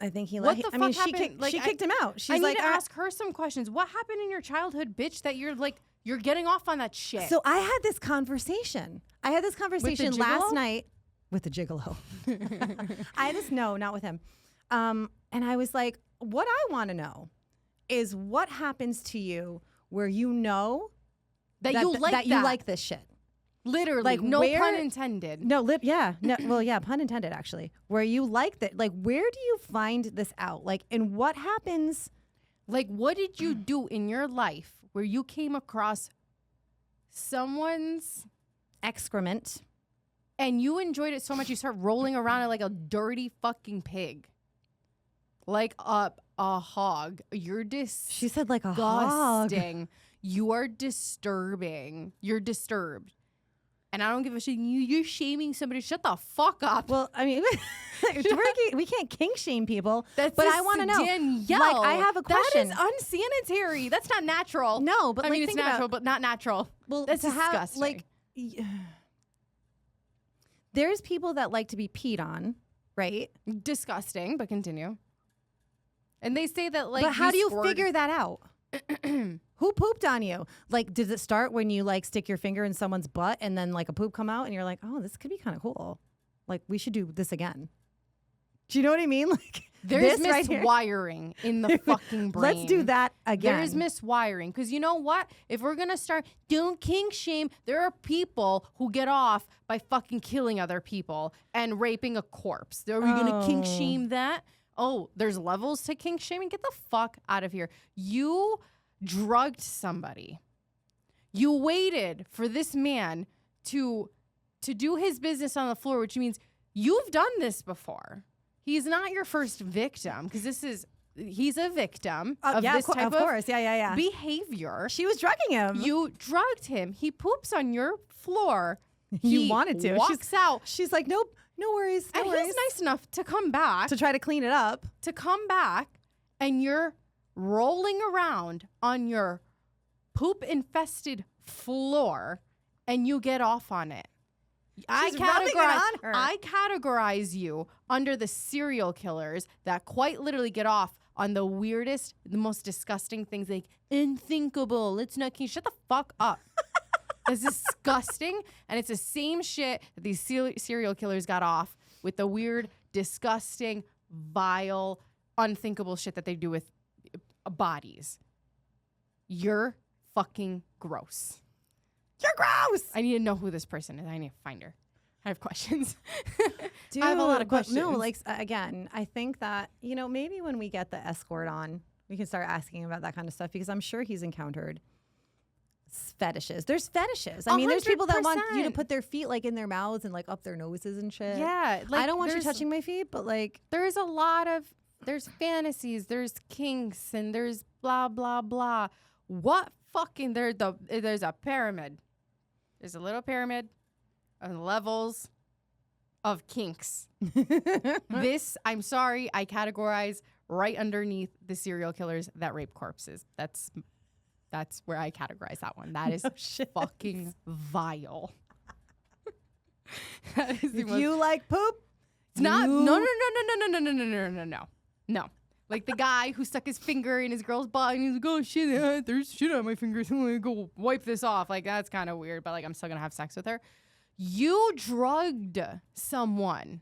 I think he What let. the I mean, fuck happened? she kicked him out. She's I like, need to ask her some questions. What happened in your childhood, bitch, that you're getting off on that shit? So I had this conversation. Last gigolo? night with the gigolo. Not with him. And I was like, what I want to know is what happens to you where you know that you like this shit. Literally, Like, no where- pun intended. No, well, yeah, pun intended, actually. Where you like that, like, where do you find this out? Like, and what happens? Like, what did you do in your life where you came across someone's Excrement. and you enjoyed it so much you start rolling around it like a dirty fucking pig? Like a hog. You're She said like a hog. disgusting. You are disturbing. You're disturbed. And I don't give a shit. You're shaming somebody. Shut the fuck up. Well, I mean, we can't kink shame people. That's but just I want to know. Danielle. Like, I have a question. That is unsanitary. That's not natural. No, but I like, mean, it's think natural, about, but not natural. well, That's to have, disgusting. like, there's people that like to be peed on, right? Disgusting, but continue. And they say that, like, but how do you squirt- figure that out? Who pooped on you? Like, does it start when you like stick your finger in someone's butt and then like a poop come out and you're like, oh, this could be kind of cool. Like, we should do this again. Do you know what I mean? Like, There's this right here. miswiring in the fucking brain. Let's do that again. There is miswiring. Because you know what? If we're going to start doing kink shame, there are people who get off by fucking killing other people and raping a corpse. Are we going to kink Oh. shame that? Oh, there's levels to kink shaming? Get the fuck out of here. You drugged somebody. You waited for this man to do his business on the floor, which means you've done this before. He's not your first victim because he's a victim of yeah, this type of course. Yeah. behavior. She was drugging him. You drugged him. He poops on your floor. You He wanted to. Walks out. She's like, nope, no worries. No And worries. he's nice enough to come back. To try to clean it up. And you're rolling around on your poop infested floor and you get off on it. She's rubbing it on her. I categorize you under the serial killers that quite literally get off on the weirdest, the most disgusting things, like unthinkable. It's not. Can you shut the fuck up? It's disgusting, and it's the same shit that these serial killers got off with, the weird, disgusting, vile, unthinkable shit that they do with bodies. You're fucking gross. You're gross. I need to know who this person is. I need to find her. I have questions. Dude, I have a lot of but questions. no, like, again, I think that, maybe when we get the escort on, we can start asking about that kind of stuff because I'm sure he's encountered fetishes. There's fetishes. I mean, there's people that want you to 100%. put their feet like in their mouths and like up their noses and shit. Yeah, like, I don't want you there's- touching my feet, but like, There's there's fantasies, there's kinks, and there's blah, blah, blah. What fucking, there's a pyramid. There's a little pyramid of levels of kinks. This, I'm sorry, I categorize right underneath the serial killers that rape corpses. That's where I categorize that one. That is No shit. fucking vile. That is the if most- you like poop, it's not. you- No. Like the guy who stuck his finger in his girl's butt and he's like, oh shit, there's shit on my fingers. I'm gonna go wipe this off. Like, that's kind of weird, but like, I'm still gonna have sex with her. You drugged someone.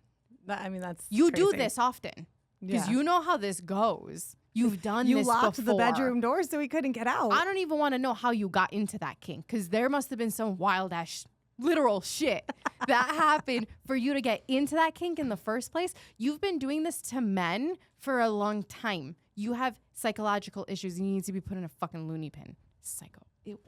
I mean, that's You do crazy. this often because Yeah. you know how this goes. You've done You this locked before. the bedroom door so he couldn't get out. I don't even want to know how you got into that kink because there must have been some wild ass literal shit that happened for you to get into that kink in the first place. You've been doing this to men for a long time. You have psychological issues and you need to be put in a fucking loony bin. Psycho. Ew.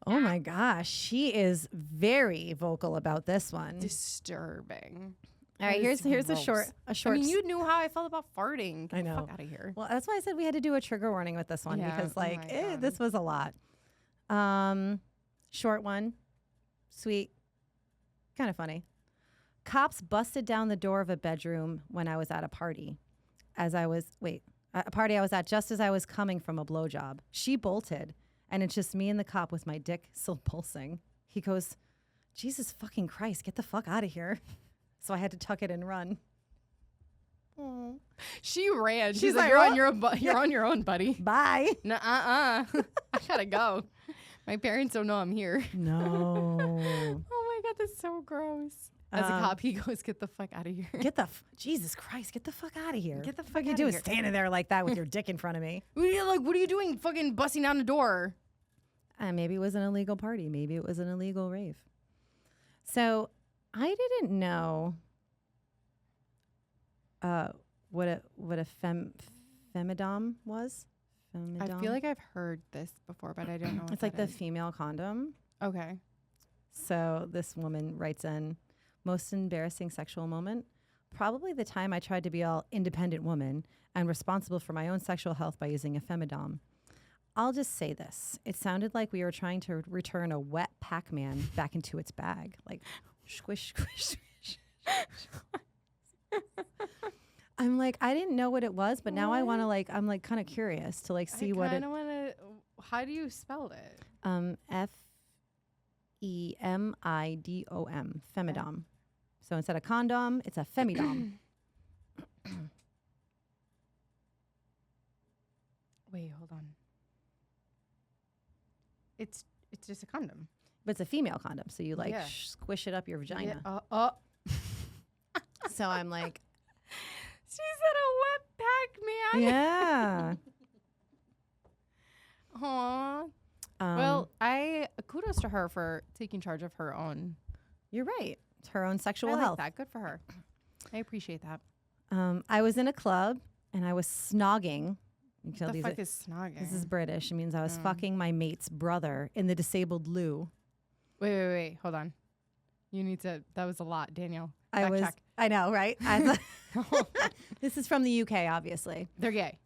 Oh my gosh, she is very vocal about this one. Disturbing. All right, That is here's a gross. short. I mean, you knew how I felt about farting. Get I the know. fuck out of here. Well, that's why I said we had to do a trigger warning with this one Yeah, because, oh like, my God. this was a lot. Short one, sweet, kind of funny. Cops busted down the door of a bedroom when I was at a party. A party I was at just as I was coming from a blowjob. She bolted, and it's just me and the cop with my dick still pulsing. He goes, Jesus fucking Christ, get the fuck out of here. So I had to tuck it and run. She ran. She's She's like, like, you're "What?" on your own. You're on your own, buddy. Bye. I gotta go. My parents don't know I'm here. No. Oh my God, that's so gross. As a cop, he goes, "Get the fuck out of here." Jesus Christ, get the fuck out of here. Get the fuck What you outta do here. standing there like that with your dick in front of me. What are you doing? Fucking busting down the door. maybe it was an illegal party. Maybe it was an illegal rave. So I didn't know what a femidom was. I feel like I've heard this before, but I don't know. It's like the female condom. Okay. So this woman writes in, most embarrassing sexual moment? Probably the time I tried to be all independent woman and responsible for my own sexual health by using a femidom. I'll just say this. It sounded like we were trying to return a wet Pac-Man back into its bag. Like, squish, squish, squish. I'm like, I didn't know what it was, but now I want to I'm like kind of curious to like see what it. I want to. How do you spell it? Femidom, femidom. So instead of condom, it's a femidom. Wait, hold on. It's just a condom. But it's a female condom, so you like Yeah. squish it up your vagina. Yeah. So I'm like, She said a wet Pac-Man. yeah. Aw. Well, kudos to her for taking charge of her own. You're right. It's her own sexual I like health. that. Good for her. I appreciate that. I was in a club and I was snogging. You can tell What the these fuck is snogging? This is British. It means I was fucking my mate's brother in the disabled loo. Wait. Hold on. You need to. That was a lot, Danielle. I know, right? This is from the UK, obviously. They're gay.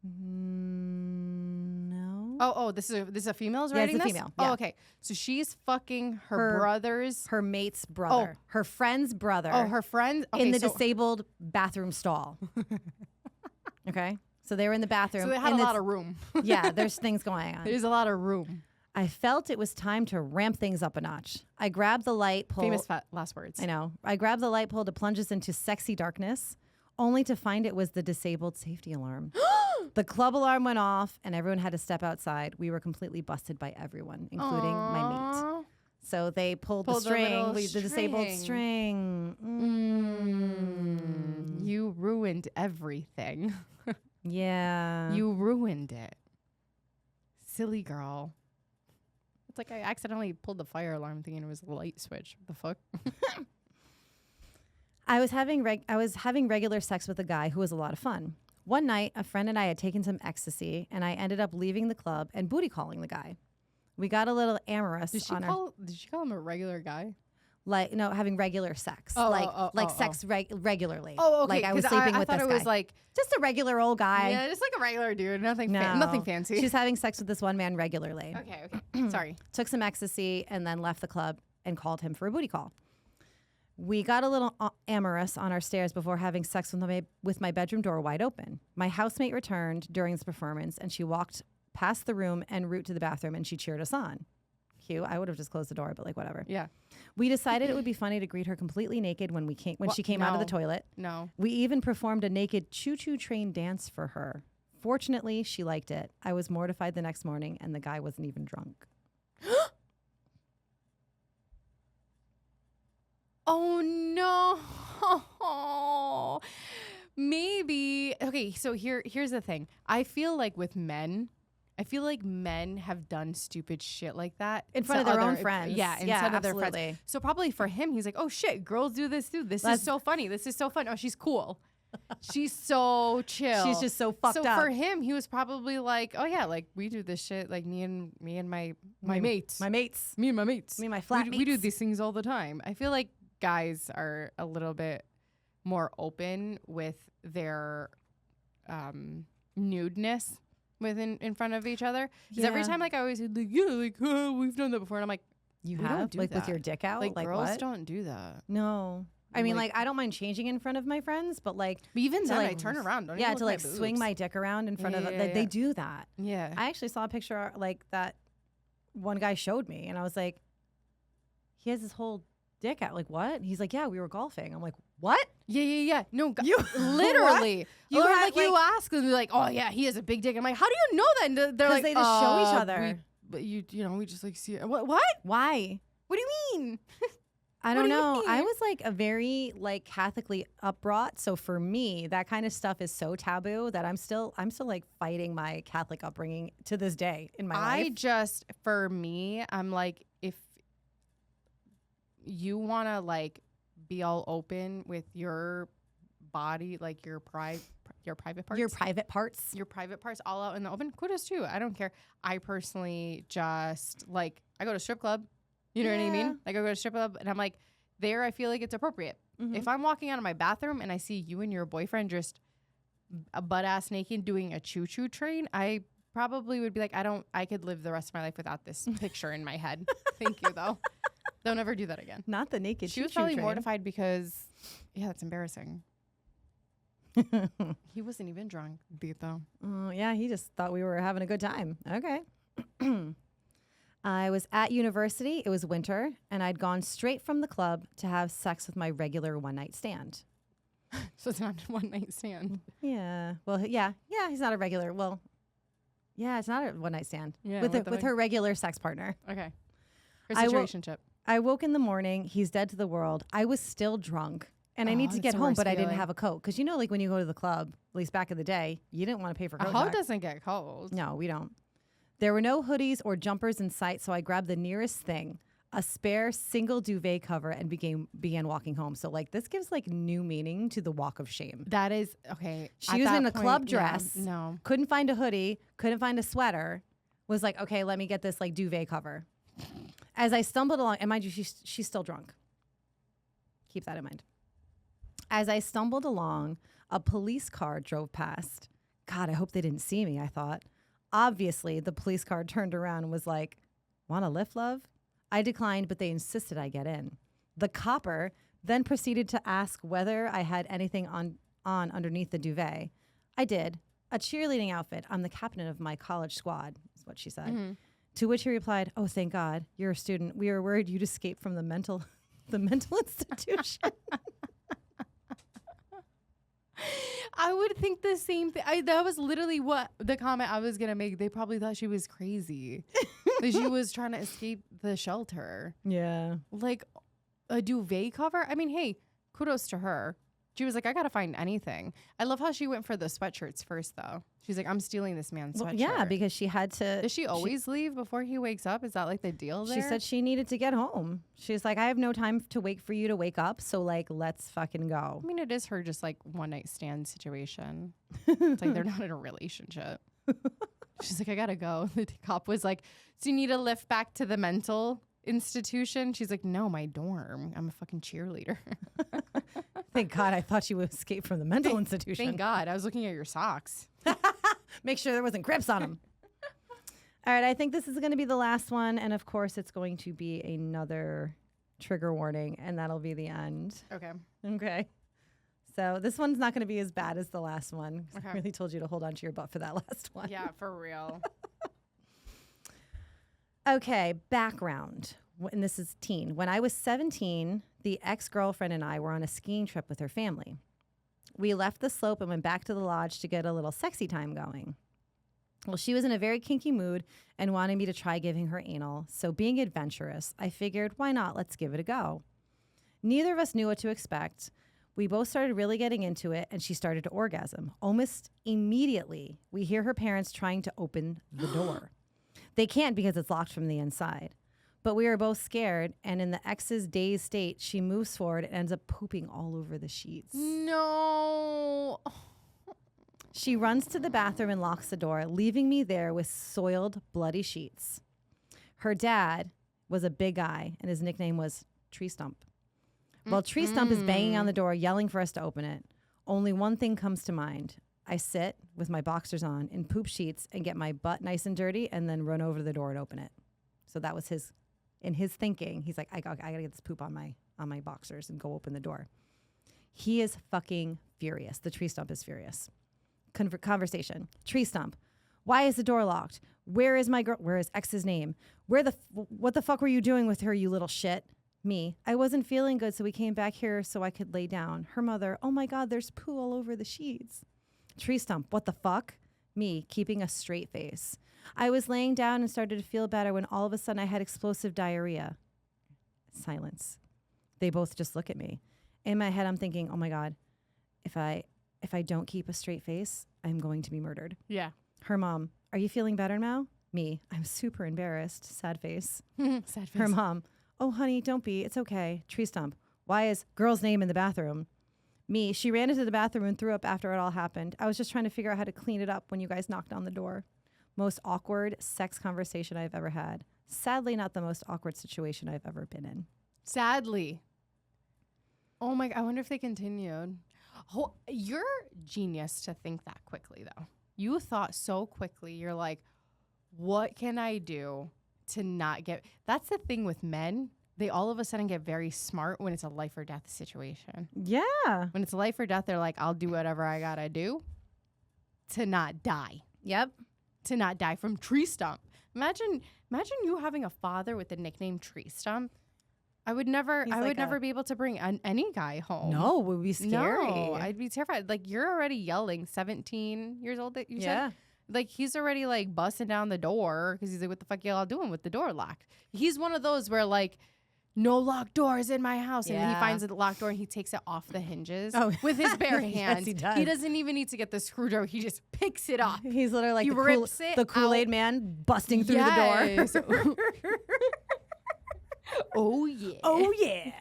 No. Oh, this is a female's Yeah, it's writing a this? female, Oh, yeah. okay. So she's fucking her brother's. Her mate's brother. Her friend's brother. Oh, her friend. Okay, in the disabled bathroom stall. Okay? So they were in the bathroom. So they had a lot of room. Yeah, there's things going on. There's a lot of room. I felt it was time to ramp things up a notch. I grabbed the light pole. Famous last words. I know. I grabbed the light pole to plunge us into sexy darkness, only to find it was the disabled safety alarm. The club alarm went off, and everyone had to step outside. We were completely busted by everyone, including my mate. So they pulled the string, the disabled string. You ruined everything. Yeah. You ruined it. Silly girl. It's like I accidentally pulled the fire alarm thinking it was a light switch. What the fuck? I was having regular sex with a guy who was a lot of fun. One night, a friend and I had taken some ecstasy, and I ended up leaving the club and booty calling the guy. We got a little amorous. Did she call him a regular guy? Like, no, having regular sex. Sex regularly. Oh, okay. Like I was sleeping with this guy. I thought it was like just a regular old guy. Yeah, just like a regular dude. Nothing fancy. She's having sex with this one man regularly. Okay. Sorry. Took some ecstasy and then left the club and called him for a booty call. We got a little amorous on our stairs before having sex with my bedroom door wide open. My housemate returned during this performance, and she walked past the room en route to the bathroom, and she cheered us on. Cute. I would have just closed the door, but like whatever. Yeah. We decided it would be funny to greet her completely naked when she came out of the toilet. No. We even performed a naked choo-choo train dance for her. Fortunately, she liked it. I was mortified the next morning, and the guy wasn't even drunk. Oh no. Maybe. Okay, so here's the thing. I feel like men have done stupid shit like that in front of their own friends. Yeah, in front of their friends. So probably for him, he's like, "Oh shit, girls do this too. This is so funny. This is so fun. Oh, she's cool. She's so chill. She's just so fucked up." So for him, he was probably like, "Oh yeah, like we do this shit. Like me and my mates, my mates, me and my mates, me and my flat mates. We do these things all the time." I feel like guys are a little bit more open with their nudeness in front of each other, because every time like I always like we've done that before, and I'm like, you have like that. With your dick out, like girls what? don't do that. No, I mean like I don't mind changing in front of my friends, but like even then like, I turn around, don't yeah, even to look like my swing boobs. my dick around in front of them. Like, they do that. Yeah, I actually saw a picture like that one guy showed me, and I was like, he has his whole dick out. Like what? He's like, yeah, we were golfing. I'm like, what? Yeah. No, you literally. You or had, like you ask them, they're like, oh yeah, he has a big dick. I'm like, how do you know that? And they're like, they just show each other. But you know, we just like see it. What? Why? What do you mean? I What don't do you know. I mean? was like a very like Catholicly upbrought, so for me, that kind of stuff is so taboo that I'm still like fighting my Catholic upbringing to this day in my life. For me, I'm like, if you want to like be all open with your body, like your private parts, your private parts all out in the open, kudos to you. I don't care. I personally just like, I go to strip club. You know what I Yeah. mean? Like I go to strip club and I'm like, there I feel like it's appropriate. Mhm. If I'm walking out of my bathroom and I see you and your boyfriend just a butt ass naked doing a choo choo train, I probably would be like, I could live the rest of my life without this picture in my head. Thank you though. Don't ever do that again. Not the naked. She was choo-choo probably train. mortified because, yeah, that's embarrassing. He wasn't even drunk, though. Oh, yeah, he just thought we were having a good time. Okay. I was at university. It was winter, and I'd gone straight from the club to have sex with my regular one-night stand. So it's not a one night stand. Yeah. Well, yeah. He's not a regular. Well, yeah, it's not a one-night stand. Yeah, with what the with fuck? her regular sex partner. Okay. Her I will- situationship. I woke in the morning. He's dead to the world. I was still drunk. And I Oh, need to that's get the home, worst but I didn't feeling. have a coat. Because like when you go to the club, at least back in the day, you didn't want to pay for A coat hoe check. doesn't get cold. No, we don't. There were no hoodies or jumpers in sight, so I grabbed the nearest thing, a spare single duvet cover, and began walking home. So like this gives like new meaning to the walk of shame. That is, okay. She at was that in a club point, yeah, dress. no. Couldn't find a hoodie, couldn't find a sweater. Was like, okay, let me get this like duvet cover. As I stumbled along, and mind you, she's still drunk. Keep that in mind. As I stumbled along, a police car drove past. God, I hope they didn't see me, I thought. Obviously, the police car turned around and was like, want a lift, love? I declined, but they insisted I get in. The copper then proceeded to ask whether I had anything on underneath the duvet. I did. A cheerleading outfit. I'm the captain of my college squad, is what she said. Mhm. To which he replied, oh, thank God, you're a student. We were worried you'd escape from the mental institution. I would think the same thing. That was literally what the comment I was going to make. They probably thought she was crazy. That she was trying to escape the shelter. Yeah. Like a duvet cover. I mean, hey, kudos to her. She was like, I got to find anything. I love how she went for the sweatshirts first, though. She's like, I'm stealing this man's Well, sweatshirt. yeah, because she had to. Does she always leave before he wakes up? Is that like the deal there? She said she needed to get home. She's like, I have no time to wait for you to wake up. So, like, let's fucking go. I mean, it is her just like one night stand situation. It's like they're not in a relationship. She's like, I gotta go. The cop was like, so you need a lift back to the mental institution? She's like, no, my dorm. I'm a fucking cheerleader. Thank God, I thought you would escape from the mental institution. Thank God. I was looking at your socks. Make sure there wasn't grips on them. All right, I think this is going to be the last one. And of course, it's going to be another trigger warning, and that'll be the end. Okay. Okay. So this one's not going to be as bad as the last one. 'Cause I Okay. really told you to hold on to your butt for that last one. Yeah, for real. Okay, background. And this is teen. When I was 17, the ex-girlfriend and I were on a skiing trip with her family. We left the slope and went back to the lodge to get a little sexy time going. Well, she was in a very kinky mood and wanted me to try giving her anal. So being adventurous, I figured, why not? Let's give it a go. Neither of us knew what to expect. We both started really getting into it, and she started to orgasm. Almost immediately, we hear her parents trying to open the door. They can't because it's locked from the inside. But we are both scared, and in the ex's dazed state, she moves forward and ends up pooping all over the sheets. No. She runs to the bathroom and locks the door, leaving me there with soiled, bloody sheets. Her dad was a big guy, and his nickname was Tree Stump. Well, Tree Stump is banging on the door, yelling for us to open it. Only one thing comes to mind. I sit with my boxers on in poop sheets and get my butt nice and dirty and then run over to the door and open it. So that was in his thinking. He's like, I gotta get this poop on my boxers and go open the door. He is fucking furious. The Tree Stump is furious. Conversation. Tree Stump. Why is the door locked? Where is my girl? Where is X's name? What the fuck were you doing with her, you little shit? Me. I wasn't feeling good, so we came back here so I could lay down. Her mother. Oh my God, there's poo all over the sheets. Tree Stump. What the fuck? Me, keeping a straight face. I was laying down and started to feel better when all of a sudden I had explosive diarrhea. Silence. They both just look at me. In my head, I'm thinking, oh my God, if I don't keep a straight face, I'm going to be murdered. Yeah. Her mom, are you feeling better now? Me, I'm super embarrassed. Sad face. Sad face. Her mom, oh honey, don't be. It's okay. Tree stump. Why is girl's name in the bathroom? Me, she ran into the bathroom and threw up after it all happened. I was just trying to figure out how to clean it up when you guys knocked on the door. Most awkward sex conversation I've ever had. Sadly, not the most awkward situation I've ever been in. Sadly. Oh my, I wonder if they continued. Oh, you're genius to think that quickly, though. You thought so quickly. You're like, what can I do to not get... That's the thing with men. They all of a sudden get very smart when it's a life or death situation. Yeah. When it's life or death, they're like, I'll do whatever I gotta do to not die. Yep. To not die from tree stump. Imagine you having a father with the nickname Tree Stump. I would never be able to bring any guy home. No, it would be scary. No, I'd be terrified. Like, you're already yelling, 17 years old that you said? Like, he's already like busting down the door because he's like, what the fuck y'all doing with the door locked? He's one of those where like, no locked doors in my house. And then he finds a locked door and he takes it off the hinges with his bare hand. Yes, he does. He doesn't even need to get the screwdriver. He just picks it up. He's literally He like rips the Kool-Aid man busting through the door. Oh, yeah. Oh, yeah.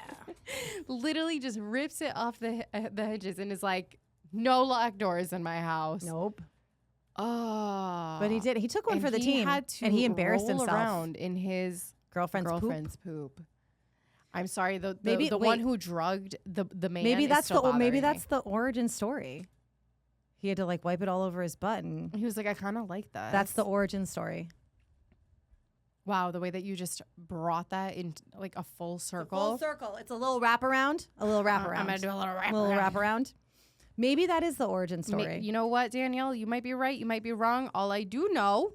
Literally just rips it off the hinges and is like, no locked doors in my house. Nope. Oh. But he did. He took one for the team. Had to and he embarrassed roll himself. around in his girlfriend's poop. I'm sorry, the Maybe- one wait. who drugged the man. Maybe is that's still maybe bothering that's me. the origin story. He had to like wipe it all over his butt, and He was like, I kind of like that. that's the origin story. Wow, the way that you just brought that in like a full circle. Full circle. It's a little wraparound. A little wraparound. I'm gonna do a little wrap. little wraparound. Maybe that is the origin story. You know what, Danielle? You might be right. You might be wrong. All I do know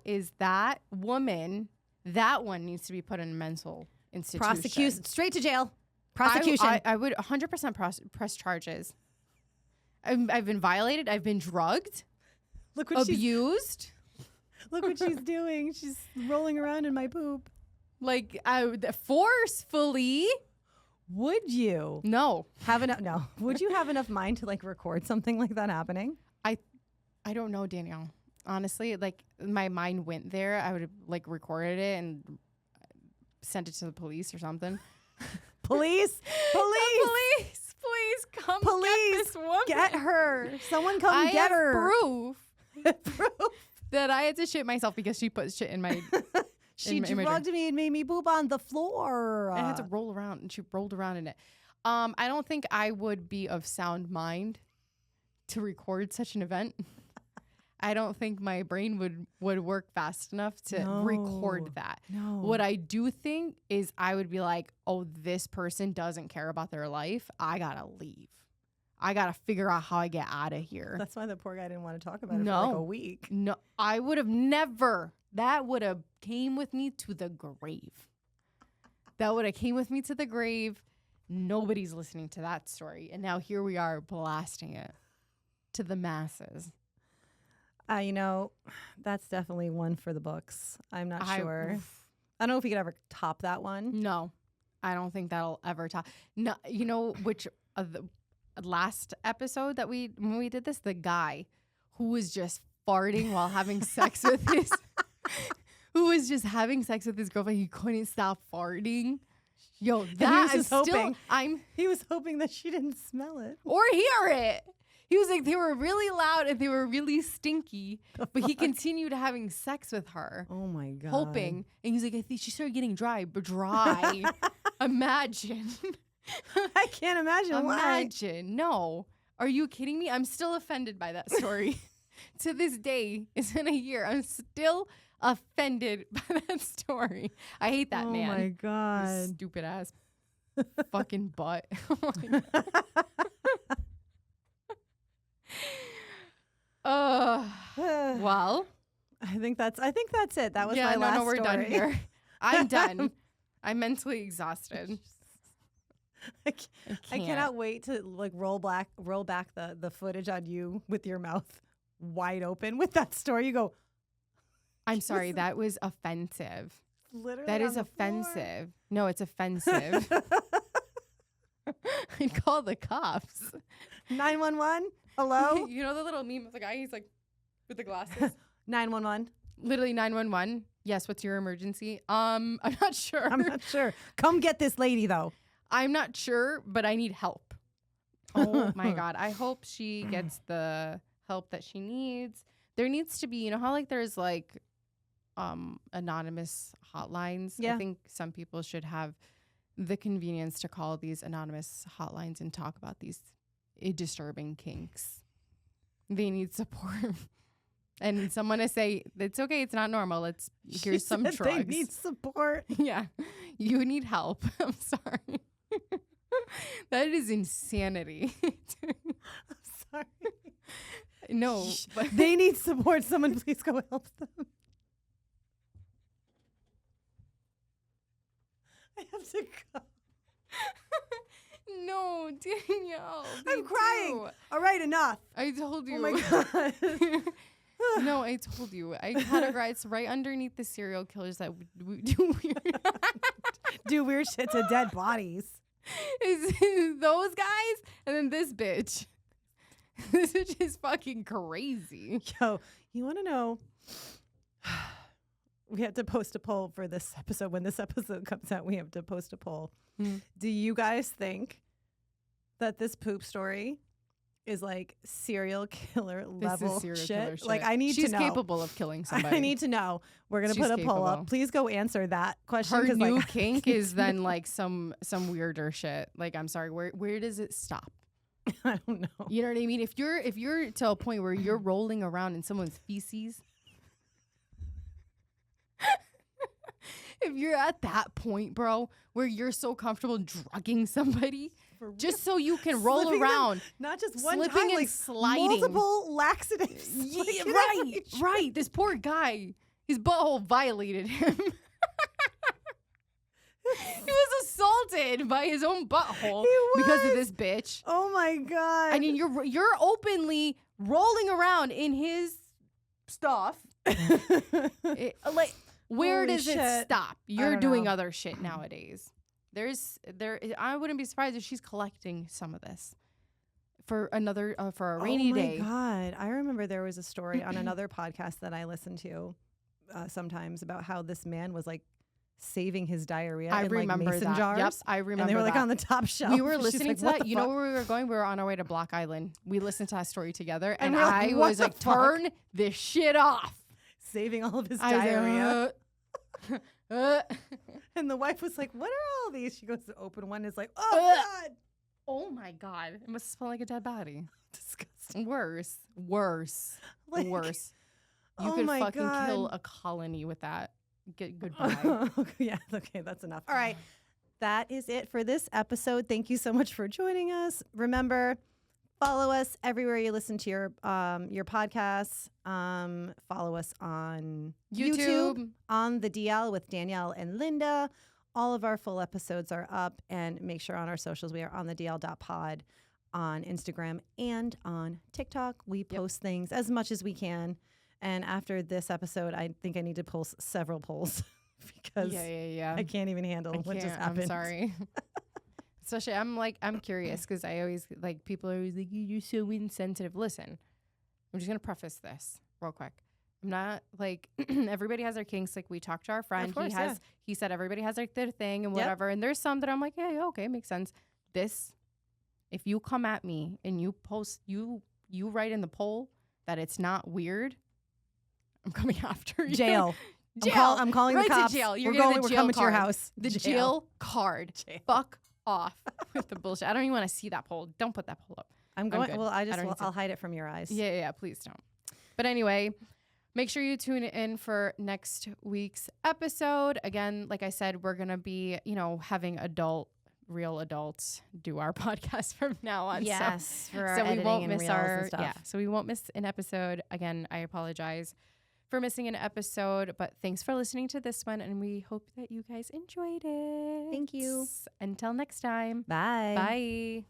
is that woman, that one needs to be put in a mental institution. Prosecution. Straight to jail. Prosecution. I would 100% press charges. I've been violated. I've been drugged. Look what abused. Look what she's doing. She's rolling around in my poop. Like, forcefully. Would you No. have enough? No. Would you have enough mind to like record something like that happening? I don't know, Danielle. Honestly, like my mind went there. I would have like recorded it and sent it to the police or something. Police! Please come get this woman. Get her. Someone come get her. Proof that I had to shit myself because she put shit in my. She in my drugged me and made me poop on the floor. I had to roll around, and she rolled around in it. I don't think I would be of sound mind to record such an event. I don't think my brain would work fast enough to record that. No. What I do think is I would be like, oh, this person doesn't care about their life. I gotta leave. I gotta figure out how I get out of here. That's why the poor guy didn't want to talk about it for like a week. No, I would have never. That would have came with me to the grave. That would have came with me to the grave. Nobody's listening to that story. And now here we are blasting it to the masses. You know, that's definitely one for the books. I'm not sure. I don't know if we could ever top that one. No, I don't think that'll ever top. No, you know which the last episode that when we did this, the guy who was just farting while having sex with his, who was just having sex with his girlfriend. He couldn't stop farting. Yo, that is still. He was hoping that she didn't smell it or hear it. He was like, they were really loud and they were really stinky, but he continued having sex with her. Oh my God. Hoping. And he's like, I think she started getting dry. Imagine. I can't imagine why. Imagine. No. Are you kidding me? I'm still offended by that story. To this day, it's been a year. I'm still offended by that story. I hate that man. Oh my God. His stupid ass fucking butt. Oh my God. Well, I think that's it. That was my last no, we're story. done here. I'm done. I'm mentally exhausted. I cannot wait to like roll back the footage on you with your mouth wide open with that story. You go, I'm sorry, that was offensive. literally That on is the floor. offensive. No, it's offensive. I'd call the cops. 911. Hello. You know the little meme of the guy? He's like with the glasses. 911. Literally 911. Yes, what's your emergency? I'm not sure. I'm not sure. Come get this lady though. I'm not sure, but I need help. Oh my God. I hope she gets the help that she needs. There needs to be, you know how like there's like anonymous hotlines? Yeah. I think some people should have the convenience to call these anonymous hotlines and talk about these disturbing kinks. They need support. And someone to say, it's okay, it's not normal. Here's some drugs. They need support. Yeah. You need help. I'm sorry. That is insanity. I'm sorry. No. But They need support. Someone please go help them. I have to go. no, Danielle. I'm crying. All right, enough. I told you. Oh my God. No, I told you. I categorize right underneath the serial killers that do weird. Do weird shit to dead bodies. Is those guys and then this bitch. This bitch is fucking crazy. Yo, you want to know? We have to post a poll for this episode. When this episode comes out, we have to post a poll. Do you guys think that this poop story is like serial killer level shit? Like, I need to know. She's capable of killing somebody. I need to know. We're gonna put a poll up. Please go answer that question. Her new like, kink is then like some weirder shit. Like, I'm sorry, where does it stop? I don't know. You know what I mean? If you're to a point where you're rolling around in someone's feces, if you're at that point, bro, where you're so comfortable drugging somebody just so you can roll Slipping around, them, not just one slipping time, and like sliding, multiple laxatives. yeah, right. This poor guy, his butthole violated him. He was assaulted by his own butthole because of this bitch. Oh my God. I mean, you're openly rolling around in his stuff. Where Holy does shit. it stop? You're don't doing know. other shit nowadays. I wouldn't be surprised if she's collecting some of this for for a rainy day. Oh my God. I remember there was a story on another podcast that I listened to sometimes about how this man was like saving his diarrhea in like mason jars. Yep, I remember And they were like that. on the top shelf. We were She's listening like, to "What that. the You know fuck?" where we were going? We were on our way to Block Island. We listened to that story together, and we're like, I "What was the like, fuck?" turn this shit off. Saving all of his I was like, diarrhea. And the wife was like, what are all these? She goes to open one. Is like, oh God. Oh my God. It must smell like a dead body. Disgusting. Worse. Like, Worse. You oh could my fucking God. kill a colony with that. Goodbye. Yeah, okay, that's enough. All right. That is it for this episode. Thank you so much for joining us. Remember, follow us everywhere you listen to your podcasts. Follow us on YouTube, on the DL with Danielle and Linda. All of our full episodes are up, and make sure on our socials we are on the DL.pod on Instagram and on TikTok. We post things as much as we can. And after this episode, I think I need to post several polls because I can't even handle what just happened. I'm sorry. Especially, I'm curious because I always people are always like, you're so insensitive. Listen, I'm just gonna preface this real quick. I'm not like everybody has their kinks. Like we talked to our friend, course, he said everybody has like their thing and whatever. And there's some that I'm like, yeah, okay, makes sense. If you come at me and you post, you write in the poll that it's not weird, I'm coming after you. Jail. I'm calling right the cops. to jail. We're we're coming to your house. The jail card. Jail. Fuck off with the bullshit. I don't even want to see that poll. Don't put that poll up. I'm going. good. Well, I'll hide it from your eyes. Yeah. Please don't. But anyway, make sure you tune in for next week's episode. Again, like I said, we're gonna be, having real adults do our podcast from now on. Yes, so, for our so we editing won't and miss reels and stuff. so we won't miss an episode. Again, I apologize for missing an episode, but thanks for listening to this one, and we hope that you guys enjoyed it. Thank you. Until next time. Bye. Bye.